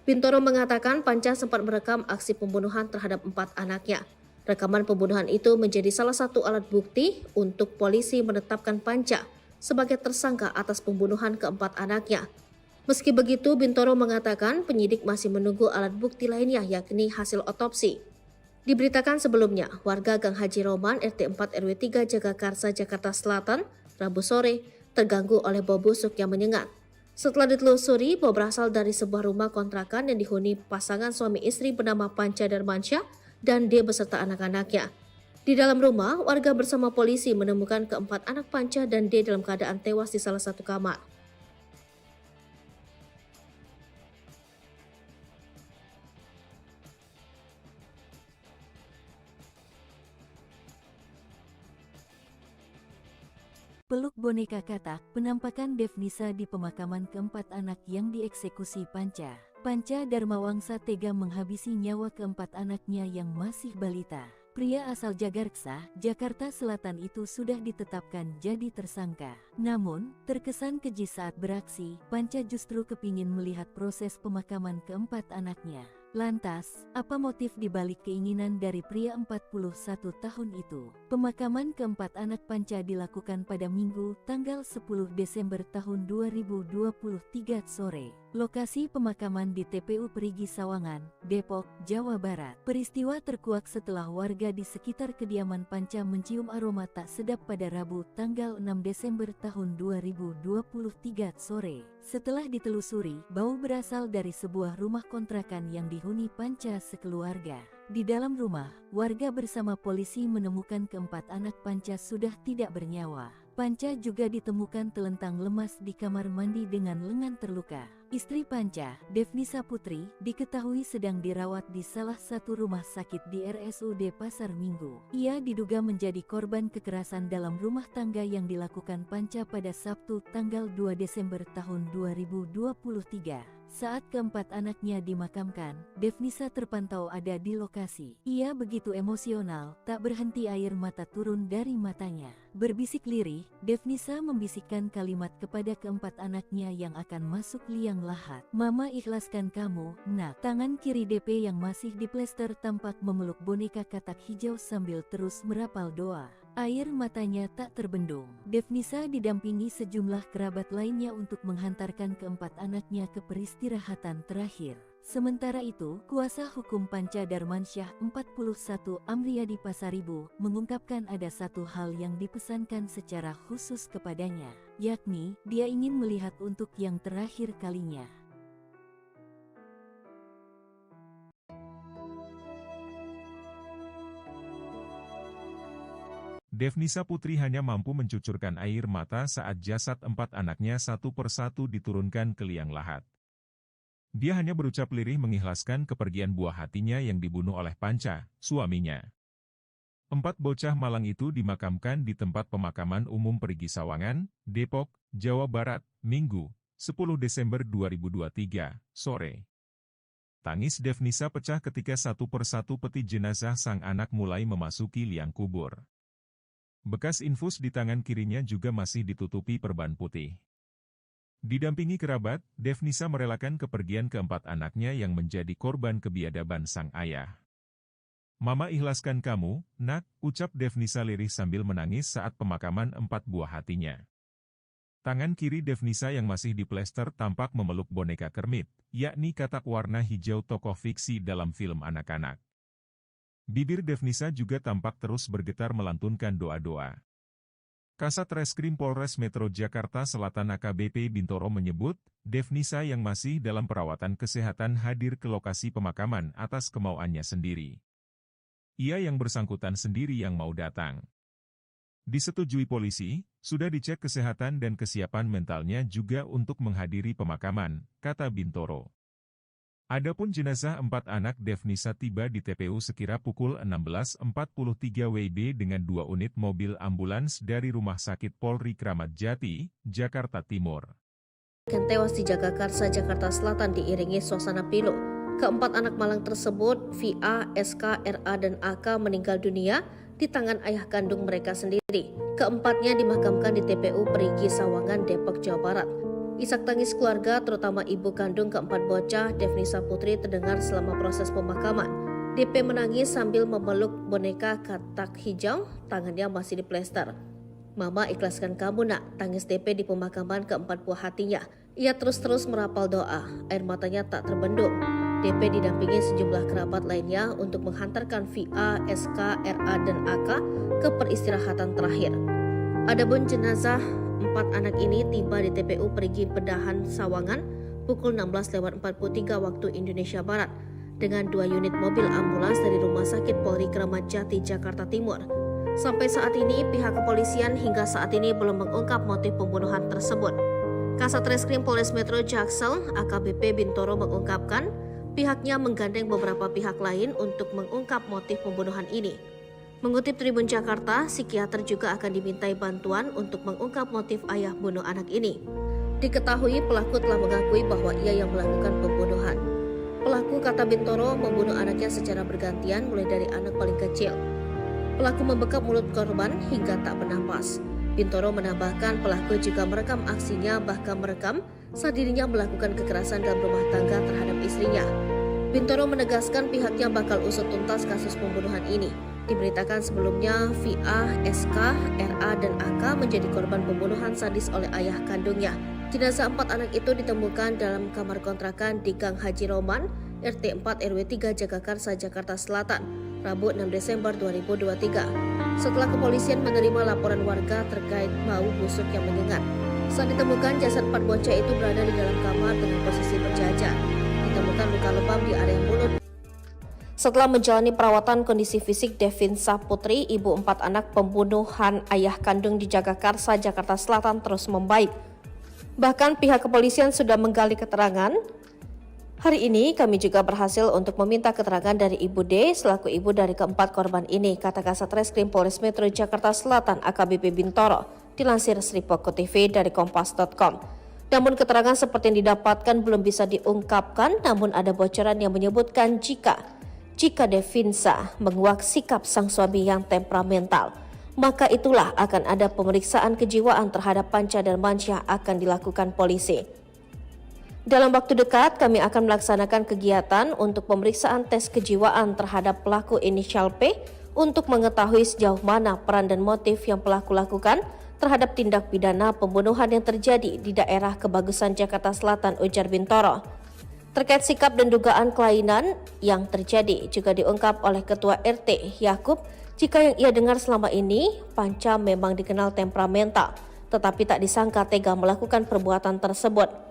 Bintoro mengatakan Panca sempat merekam aksi pembunuhan terhadap 4 anaknya. Rekaman pembunuhan itu menjadi salah satu alat bukti untuk polisi menetapkan Panca sebagai tersangka atas pembunuhan keempat anaknya. Meski begitu, Bintoro mengatakan penyidik masih menunggu alat bukti lainnya yakni hasil otopsi. Diberitakan sebelumnya, warga Gang Haji Roman RT 4 RW 3 Jagakarsa, Jakarta Selatan, Rabu sore, terganggu oleh bau busuk yang menyengat. Setelah ditelusuri, bau berasal dari sebuah rumah kontrakan yang dihuni pasangan suami istri bernama Panca Darmansyah dan D beserta anak-anaknya. Di dalam rumah, warga bersama polisi menemukan keempat anak Panca dan D dalam keadaan tewas di salah satu kamar. Peluk boneka katak, penampakan Devnisa di pemakaman keempat anak yang dieksekusi Panca. Panca Darmawangsa tega menghabisi nyawa keempat anaknya yang masih balita. Pria asal Jagarksa, Jakarta Selatan itu sudah ditetapkan jadi tersangka. Namun, terkesan keji saat beraksi, Panca justru kepingin melihat proses pemakaman keempat anaknya. Lantas, apa motif dibalik keinginan dari pria 41 tahun itu? Pemakaman keempat anak Panca dilakukan pada Minggu, tanggal 10 Desember tahun 2023 sore. Lokasi pemakaman di TPU Perigi Sawangan, Depok, Jawa Barat. Peristiwa terkuak setelah warga di sekitar kediaman Panca mencium aroma tak sedap pada Rabu, tanggal 6 Desember tahun 2023 sore. Setelah ditelusuri, bau berasal dari sebuah rumah kontrakan yang dihuni Panca sekeluarga. Di dalam rumah, warga bersama polisi menemukan keempat anak Panca sudah tidak bernyawa. Panca juga ditemukan telentang lemas di kamar mandi dengan lengan terluka. Istri Panca, Devnisa Putri, diketahui sedang dirawat di salah satu rumah sakit di RSUD Pasar Minggu. Ia diduga menjadi korban kekerasan dalam rumah tangga yang dilakukan Panca pada Sabtu tanggal 2 Desember tahun 2023. Saat keempat anaknya dimakamkan, Devnisa terpantau ada di lokasi. Ia begitu emosional, tak berhenti air mata turun dari matanya. Berbisik lirih, Devnisa membisikkan kalimat kepada keempat anaknya yang akan masuk liang lahat. "Mama ikhlaskan kamu, nak." Tangan kiri DP yang masih diplester tampak memeluk boneka katak hijau sambil terus merapal doa. Air matanya tak terbendung. Devnisa didampingi sejumlah kerabat lainnya untuk menghantarkan keempat anaknya ke peristirahatan terakhir. Sementara itu, kuasa hukum Panca Darmansyah 41 Amriyadi Pasaribu mengungkapkan ada satu hal yang dipesankan secara khusus kepadanya, yakni dia ingin melihat untuk yang terakhir kalinya. Devnisa Putri hanya mampu mencucurkan air mata saat jasad 4 anaknya satu persatu diturunkan ke liang lahat. Dia hanya berucap lirih mengikhlaskan kepergian buah hatinya yang dibunuh oleh Panca, suaminya. 4 bocah malang itu dimakamkan di tempat pemakaman umum Perigi Sawangan, Depok, Jawa Barat, Minggu, 10 Desember 2023, sore. Tangis Devnisa pecah ketika satu persatu peti jenazah sang anak mulai memasuki liang kubur. Bekas infus di tangan kirinya juga masih ditutupi perban putih. Didampingi kerabat, Devnisa merelakan kepergian keempat anaknya yang menjadi korban kebiadaban sang ayah. "Mama ikhlaskan kamu, nak," ucap Devnisa lirih sambil menangis saat pemakaman 4 buah hatinya. Tangan kiri Devnisa yang masih diplester tampak memeluk boneka kermit, yakni katak warna hijau tokoh fiksi dalam film anak-anak. Bibir Devnisa juga tampak terus bergetar melantunkan doa-doa. Kasat Reskrim Polres Metro Jakarta Selatan AKBP Bintoro menyebut, Devnisa yang masih dalam perawatan kesehatan hadir ke lokasi pemakaman atas kemauannya sendiri. Ia yang bersangkutan sendiri yang mau datang. Disetujui polisi, sudah dicek kesehatan dan kesiapan mentalnya juga untuk menghadiri pemakaman, kata Bintoro. Adapun jenazah 4 anak Devnisa tiba di TPU sekira pukul 16.43 WIB dengan 2 unit mobil ambulans dari Rumah Sakit Polri Kramat Jati, Jakarta Timur. yang tewas di Jagakarsa, Jakarta Selatan diiringi suasana pilu. Keempat anak malang tersebut, VA, SK, RA, dan AK meninggal dunia di tangan ayah kandung mereka sendiri. Keempatnya dimakamkan di TPU Perigi Sawangan, Depok, Jawa Barat. Isak tangis keluarga, terutama ibu kandung keempat bocah, Devnisa Putri, terdengar selama proses pemakaman. DP menangis sambil memeluk boneka katak hijau, tangannya masih diplester. "Mama, ikhlaskan kamu nak," tangis DP di pemakaman keempat buah hatinya. Ia terus-terus merapal doa, air matanya tak terbendung. DP didampingi sejumlah kerabat lainnya untuk menghantarkan VA, SK, RA, dan AK ke peristirahatan terakhir. Adapun jenazah 4 anak ini tiba di TPU Perigi Pedahan Sawangan pukul 16.43 waktu Indonesia Barat dengan 2 unit mobil ambulans dari Rumah Sakit Polri Kramat Jati, Jakarta Timur. Sampai saat ini, pihak kepolisian hingga saat ini belum mengungkap motif pembunuhan tersebut. Kasat Reskrim Polres Metro Jaksel, AKBP Bintoro mengungkapkan pihaknya menggandeng beberapa pihak lain untuk mengungkap motif pembunuhan ini. Mengutip Tribun Jakarta, psikiater juga akan dimintai bantuan untuk mengungkap motif ayah bunuh anak ini. Diketahui pelaku telah mengakui bahwa ia yang melakukan pembunuhan. Pelaku, kata Bintoro, membunuh anaknya secara bergantian mulai dari anak paling kecil. Pelaku membekap mulut korban hingga tak bernafas. Bintoro menambahkan pelaku juga merekam aksinya, bahkan merekam saat dirinya melakukan kekerasan dalam rumah tangga terhadap istrinya. Bintoro menegaskan pihaknya bakal usut tuntas kasus pembunuhan ini. Diberitakan sebelumnya VA, SK, RA, dan AK menjadi korban pembunuhan sadis oleh ayah kandungnya. Jenazah 4 anak itu ditemukan dalam kamar kontrakan di Gang Haji Roman, RT 4 RW 3 Jagakarsa, Jakarta Selatan, Rabu 6 Desember 2023. Setelah kepolisian menerima laporan warga terkait bau busuk yang menyengat. Saat ditemukan, jasad 4 bocah itu berada di dalam kamar dengan posisi berjajar. Ditemukan luka lebam di area mulut. Setelah menjalani perawatan, kondisi fisik Devnisa Putri, ibu 4 anak pembunuhan ayah kandung di Jagakarsa, Jakarta Selatan terus membaik. Bahkan pihak kepolisian sudah menggali keterangan. Hari ini kami juga berhasil untuk meminta keterangan dari Ibu D selaku ibu dari keempat korban ini, kata Kasat Reskrim Polres Metro Jakarta Selatan AKBP Bintoro, dilansir Sripoko TV dari Kompas.com. Namun keterangan seperti yang didapatkan belum bisa diungkapkan, namun ada bocoran yang menyebutkan jika Devnisa menguak sikap sang suami yang temperamental, maka itulah akan ada pemeriksaan kejiwaan terhadap Panca dan Mansyah akan dilakukan polisi. Dalam waktu dekat, kami akan melaksanakan kegiatan untuk pemeriksaan tes kejiwaan terhadap pelaku inisial P untuk mengetahui sejauh mana peran dan motif yang pelaku lakukan terhadap tindak pidana pembunuhan yang terjadi di daerah Kebagusan, Jakarta Selatan, ujar Bintoro. Terkait sikap dan dugaan kelainan yang terjadi juga diungkap oleh Ketua RT Yakub jika yang ia dengar selama ini Panca memang dikenal temperamental, tetapi tak disangka tega melakukan perbuatan tersebut.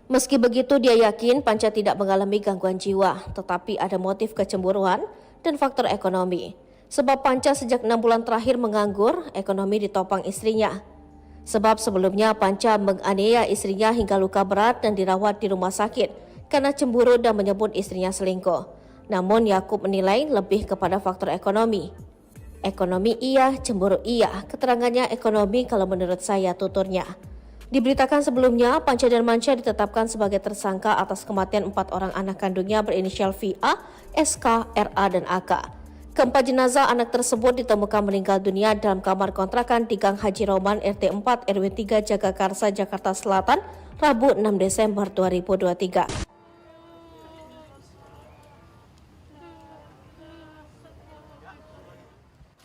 Meski begitu, dia yakin Panca tidak mengalami gangguan jiwa, tetapi ada motif kecemburuan dan faktor ekonomi. Sebab Panca sejak 6 bulan terakhir menganggur, ekonomi ditopang istrinya. Sebab sebelumnya Panca menganiaya istrinya hingga luka berat dan dirawat di rumah sakit karena cemburu dan menyebut istrinya selingkuh. Namun Yakub menilai lebih kepada faktor ekonomi. Ekonomi iya, cemburu iya, keterangannya ekonomi kalau menurut saya, tuturnya. Diberitakan sebelumnya, Panca dan Mansyah ditetapkan sebagai tersangka atas kematian 4 orang anak kandungnya berinisial VA, SK, RA, dan AK. Keempat jenazah anak tersebut ditemukan meninggal dunia dalam kamar kontrakan di Gang Haji Roman RT 4 RW 3 Jagakarsa, Jakarta Selatan, Rabu 6 Desember 2023.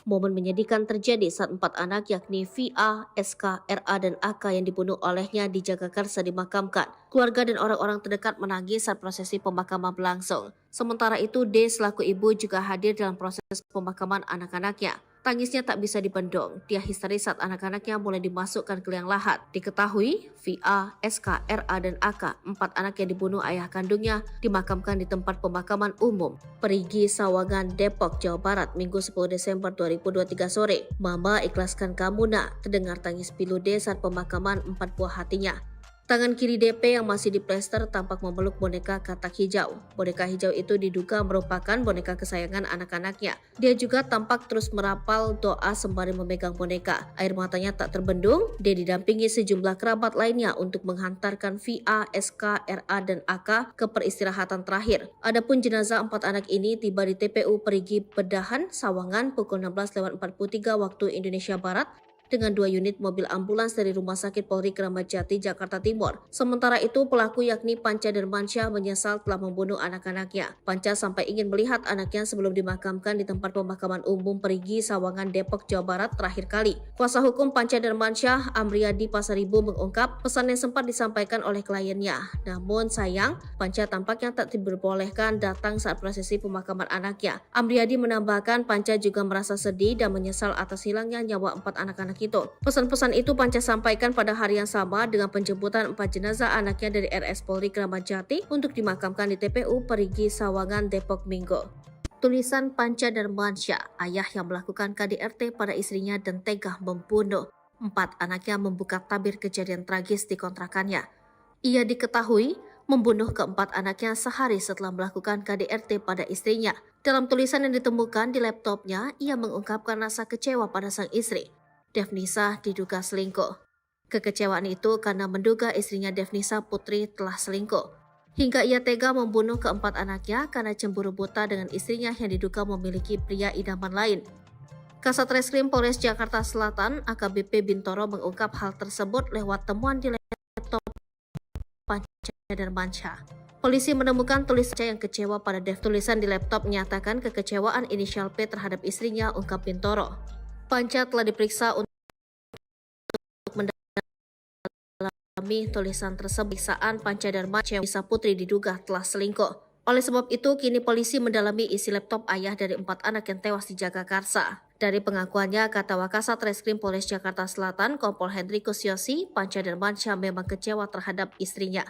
Momen menyedihkan terjadi saat 4 anak yakni VA, SK, RA, dan AK yang dibunuh olehnya di Jagakarsa dimakamkan. Keluarga dan orang-orang terdekat menangis saat prosesi pemakaman berlangsung. Sementara itu, D selaku ibu juga hadir dalam proses pemakaman anak-anaknya. Tangisnya tak bisa dibendung. Dia histeris saat anak-anaknya mulai dimasukkan ke liang lahat. Diketahui, VA, SK, RA, dan AK, 4 anak yang dibunuh ayah kandungnya, dimakamkan di tempat pemakaman umum Perigi Sawangan, Depok, Jawa Barat, Minggu 10 Desember 2023 sore. "Mama, ikhlaskan kamu nak," terdengar tangis pilu D saat pemakaman 4 buah hatinya. Tangan kiri DP yang masih diplester tampak memeluk boneka katak hijau. Boneka hijau itu diduga merupakan boneka kesayangan anak-anaknya. Dia juga tampak terus merapal doa sembari memegang boneka. Air matanya tak terbendung. Dia didampingi sejumlah kerabat lainnya untuk menghantarkan VA, SK, RA, dan AK ke peristirahatan terakhir. Adapun jenazah 4 anak ini tiba di TPU Perigi Bedahan, Sawangan pukul 16.43 waktu Indonesia Barat dengan 2 unit mobil ambulans dari Rumah Sakit Polri Kramat Jati, Jakarta Timur. Sementara itu, pelaku yakni Panca Dermansyah menyesal telah membunuh anak-anaknya. Panca sampai ingin melihat anaknya sebelum dimakamkan di tempat pemakaman umum Perigi, Sawangan, Depok, Jawa Barat terakhir kali. Kuasa hukum Panca Dermansyah, Amriyadi Pasaribu, mengungkap pesan yang sempat disampaikan oleh kliennya. Namun sayang, Panca tampaknya tak diperbolehkan datang saat prosesi pemakaman anaknya. Amriyadi menambahkan Panca juga merasa sedih dan menyesal atas hilangnya nyawa 4 anak-anak itu. Pesan-pesan itu Panca sampaikan pada hari yang sama dengan penjemputan 4 jenazah anaknya dari RS Polri Kramat Jati untuk dimakamkan di TPU Perigi Sawangan Depok Minggu. Tulisan Panca Dermansyah, ayah yang melakukan KDRT pada istrinya dan tega membunuh 4 anaknya, membuka tabir kejadian tragis di kontrakannya. Ia diketahui membunuh keempat anaknya sehari setelah melakukan KDRT pada istrinya. Dalam tulisan yang ditemukan di laptopnya, ia mengungkapkan rasa kecewa pada sang istri. Devnisa diduga selingkuh. Kekecewaan itu karena menduga istrinya Devnisa Putri telah selingkuh. Hingga ia tega membunuh keempat anaknya karena cemburu buta dengan istrinya yang diduga memiliki pria idaman lain. Kasat Reskrim Polres Jakarta Selatan AKBP Bintoro mengungkap hal tersebut lewat temuan di laptop Panca Dermansyah. Polisi menemukan tulisan yang kecewa pada tulisan di laptop menyatakan kekecewaan inisial P terhadap istrinya, ungkap Bintoro. Panca telah diperiksa untuk mendalami tulisan tersebut. Pemeriksaan Panca Dermansyah Putri diduga telah selingkuh. Oleh sebab itu, kini polisi mendalami isi laptop ayah dari 4 anak yang tewas di Jagakarsa. Dari pengakuannya, kata Wakasat Reskrim Polres Jakarta Selatan, Kompol Hendrikus Yosi, Panca Dermansyah memang kecewa terhadap istrinya.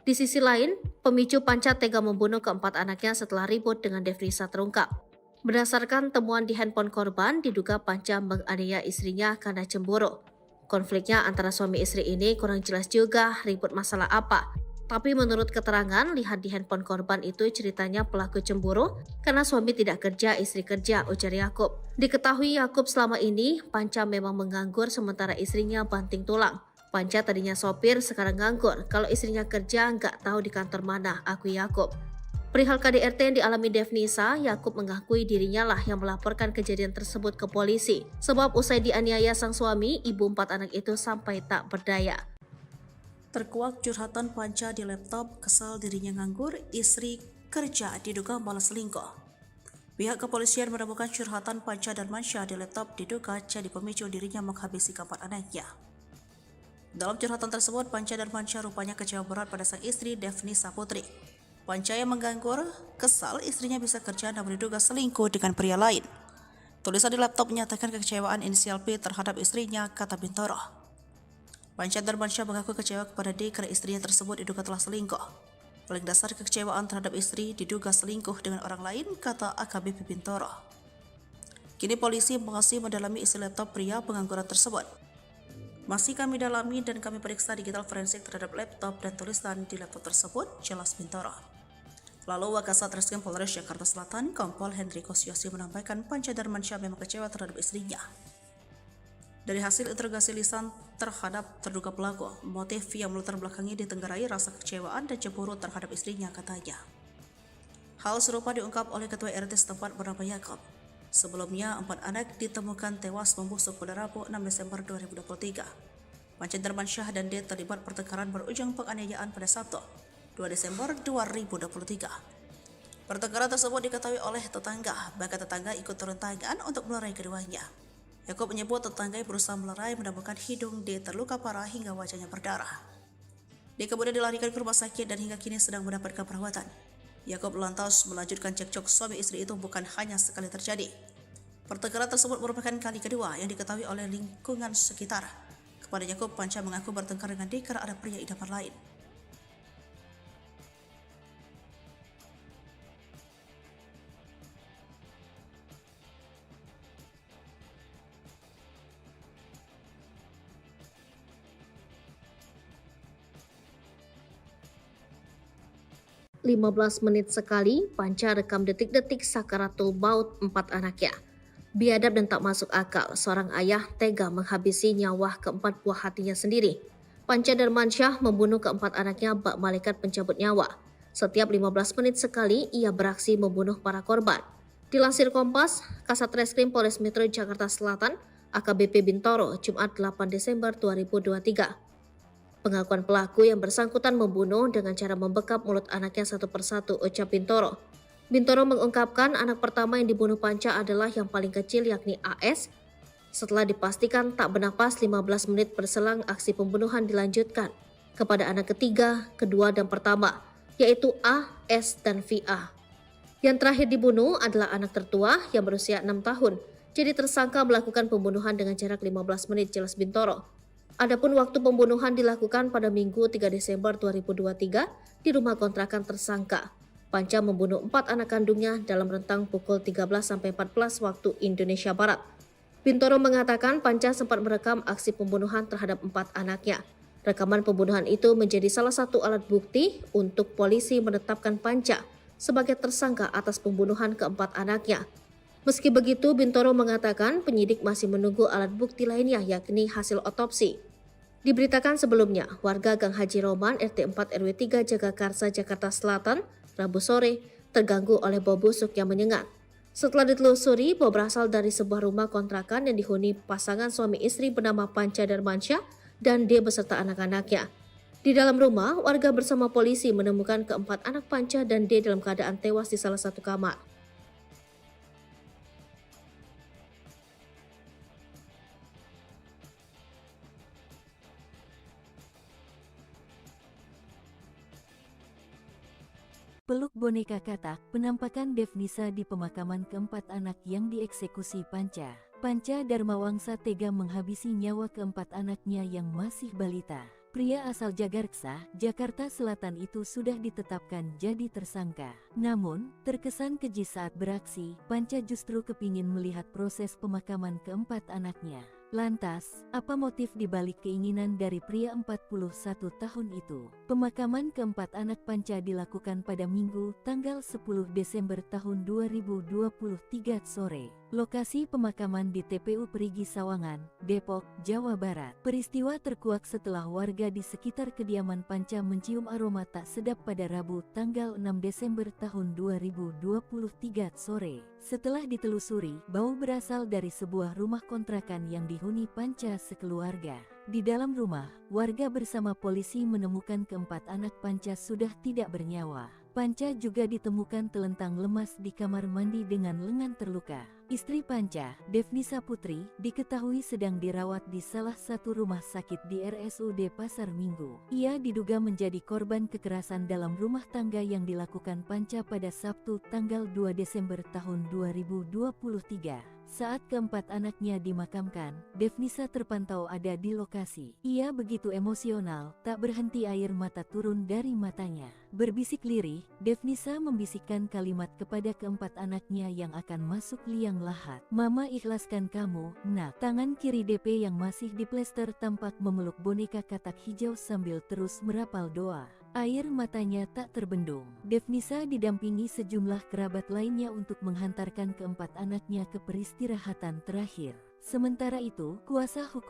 Di sisi lain, pemicu Panca tega membunuh keempat anaknya setelah ribut dengan Devnisa terungkap. Berdasarkan temuan di handphone korban, diduga Panca menganiaya istrinya karena cemburu. Konfliknya antara suami istri ini kurang jelas juga ribut masalah apa. Tapi menurut keterangan, lihat di handphone korban itu ceritanya pelaku cemburu karena suami tidak kerja, istri kerja, ujar Yakub. Diketahui Yakub selama ini, Panca memang menganggur sementara istrinya banting tulang. Panca tadinya sopir, sekarang nganggur. Kalau istrinya kerja, nggak tahu di kantor mana, akui Yakub. Perihal KDRT yang dialami Devnisa, Yakub mengakui dirinya lah yang melaporkan kejadian tersebut ke polisi. Sebab usai dianiaya sang suami, ibu 4 anak itu sampai tak berdaya. Terkuak curhatan Panca di laptop, kesal dirinya nganggur, istri kerja diduga malas selingkuh. Pihak kepolisian menemukan curhatan Panca Dermansyah di laptop diduga jadi pemicu dirinya menghabisi keempat anaknya. Dalam curhatan tersebut, Panca Dermansyah rupanya kecewa berat pada sang istri Devnisa Putri. Panca yang menganggur, kesal istrinya bisa kerja namun diduga selingkuh dengan pria lain. Tulisan di laptop menyatakan kekecewaan inisial P terhadap istrinya, kata Bintoro. Panca Dermansyah mengaku kecewa kepada D karena istrinya tersebut diduga telah selingkuh. Paling dasar kekecewaan terhadap istri diduga selingkuh dengan orang lain, kata AKBP Bintoro. Kini polisi masih mendalami isi laptop pria pengangguran tersebut. Masih kami dalami dan kami periksa digital forensik terhadap laptop dan tulisan di laptop tersebut, jelas Bintoro. Lalu Wakasat Reskrim Polres Jakarta Selatan, Kompol Hendrikus Yosi menambahkan Panca Dermansyah memang kecewa terhadap istrinya. Dari hasil interogasi lisan terhadap terduga pelaku, motif yang melatar belakangi ditenggarai rasa kecewaan dan cemburu terhadap istrinya, katanya. Hal serupa diungkap oleh Ketua RT setempat bernama Yakub. Sebelumnya, 4 anak ditemukan tewas membusuk pada Rabu 6 Desember 2023. Panca Dermansyah dan D terlibat pertengkaran berujung penganiayaan pada Sabtu 2 Desember 2023. Pertengkaran tersebut diketahui oleh tetangga, bahkan tetangga ikut turun tangan untuk melerai keduanya. Yakub menyebut tetangga berusaha melerai menemukan hidung D terluka parah hingga wajahnya berdarah. D kemudian dilarikan ke rumah sakit dan hingga kini sedang mendapatkan perawatan. Yakub lantas melanjutkan cekcok suami istri itu bukan hanya sekali terjadi. Pertengkaran tersebut merupakan kali kedua yang diketahui oleh lingkungan sekitar. Kepada Yakub, Panca mengaku bertengkar dengan D karena ada pria idaman lain. 15 menit sekali, Panca rekam detik-detik sakaratul maut 4 anaknya. Biadab dan tak masuk akal, seorang ayah tega menghabisi nyawa keempat buah hatinya sendiri. Panca Darmansyah membunuh keempat anaknya bak malaikat pencabut nyawa. Setiap 15 menit sekali, ia beraksi membunuh para korban. Dilansir Kompas, Kasat Reskrim Polres Metro Jakarta Selatan, AKBP Bintoro, Jumat 8 Desember 2023. Pengakuan pelaku yang bersangkutan membunuh dengan cara membekap mulut anaknya satu persatu, ucap Bintoro. Bintoro mengungkapkan anak pertama yang dibunuh Panca adalah yang paling kecil yakni AS. Setelah dipastikan tak bernapas 15 menit berselang aksi pembunuhan dilanjutkan kepada anak ketiga, kedua dan pertama, yaitu A, S, dan VA. Yang terakhir dibunuh adalah anak tertua yang berusia 6 tahun. Jadi tersangka melakukan pembunuhan dengan jarak 15 menit, jelas Bintoro. Adapun waktu pembunuhan dilakukan pada Minggu 3 Desember 2023 di rumah kontrakan tersangka. Panca membunuh 4 anak kandungnya dalam rentang pukul 13-14 waktu Indonesia Barat. Bintoro mengatakan Panca sempat merekam aksi pembunuhan terhadap 4 anaknya. Rekaman pembunuhan itu menjadi salah satu alat bukti untuk polisi menetapkan Panca sebagai tersangka atas pembunuhan keempat anaknya. Meski begitu, Bintoro mengatakan penyidik masih menunggu alat bukti lainnya yakni hasil otopsi. Diberitakan sebelumnya, warga Gang Haji Roman RT 4 RW 3 Jagakarsa, Jakarta Selatan, Rabu sore, terganggu oleh bau busuk yang menyengat. Setelah ditelusuri, bau berasal dari sebuah rumah kontrakan yang dihuni pasangan suami istri bernama Panca Darmansyah dan D beserta anak-anaknya. Di dalam rumah, warga bersama polisi menemukan keempat anak Panca dan D dalam keadaan tewas di salah satu kamar. Peluk boneka katak, penampakan Devnisa di pemakaman keempat anak yang dieksekusi Panca. Panca Darmawangsa tega menghabisi nyawa keempat anaknya yang masih balita. Pria asal Jagarksa, Jakarta Selatan itu sudah ditetapkan jadi tersangka. Namun, terkesan keji saat beraksi, Panca justru kepingin melihat proses pemakaman keempat anaknya. Lantas, apa motif dibalik keinginan dari pria 41 tahun itu? Pemakaman keempat anak Panca dilakukan pada Minggu, tanggal 10 Desember tahun 2023 sore. Lokasi pemakaman di TPU Perigi Sawangan, Depok, Jawa Barat. Peristiwa terkuak setelah warga di sekitar kediaman Panca mencium aroma tak sedap pada Rabu, tanggal 6 Desember tahun 2023 sore. Setelah ditelusuri, bau berasal dari sebuah rumah kontrakan yang dihuni Panca sekeluarga. Di dalam rumah, warga bersama polisi menemukan keempat anak Panca sudah tidak bernyawa. Panca juga ditemukan telentang lemas di kamar mandi dengan lengan terluka. Istri Panca, Devnisa Putri, diketahui sedang dirawat di salah satu rumah sakit di RSUD Pasar Minggu. Ia diduga menjadi korban kekerasan dalam rumah tangga yang dilakukan Panca pada Sabtu tanggal 2 Desember tahun 2023. Saat keempat anaknya dimakamkan, Devnisa terpantau ada di lokasi. Ia begitu emosional, tak berhenti air mata turun dari matanya. Berbisik lirih, Devnisa membisikkan kalimat kepada keempat anaknya yang akan masuk liang lahat. "Mama ikhlaskan kamu, nak." Tangan kiri DP yang masih diplester tampak memeluk boneka katak hijau sambil terus merapal doa. Air matanya tak terbendung. Devnisa didampingi sejumlah kerabat lainnya untuk menghantarkan keempat anaknya ke peristirahatan terakhir. Sementara itu, kuasa hukum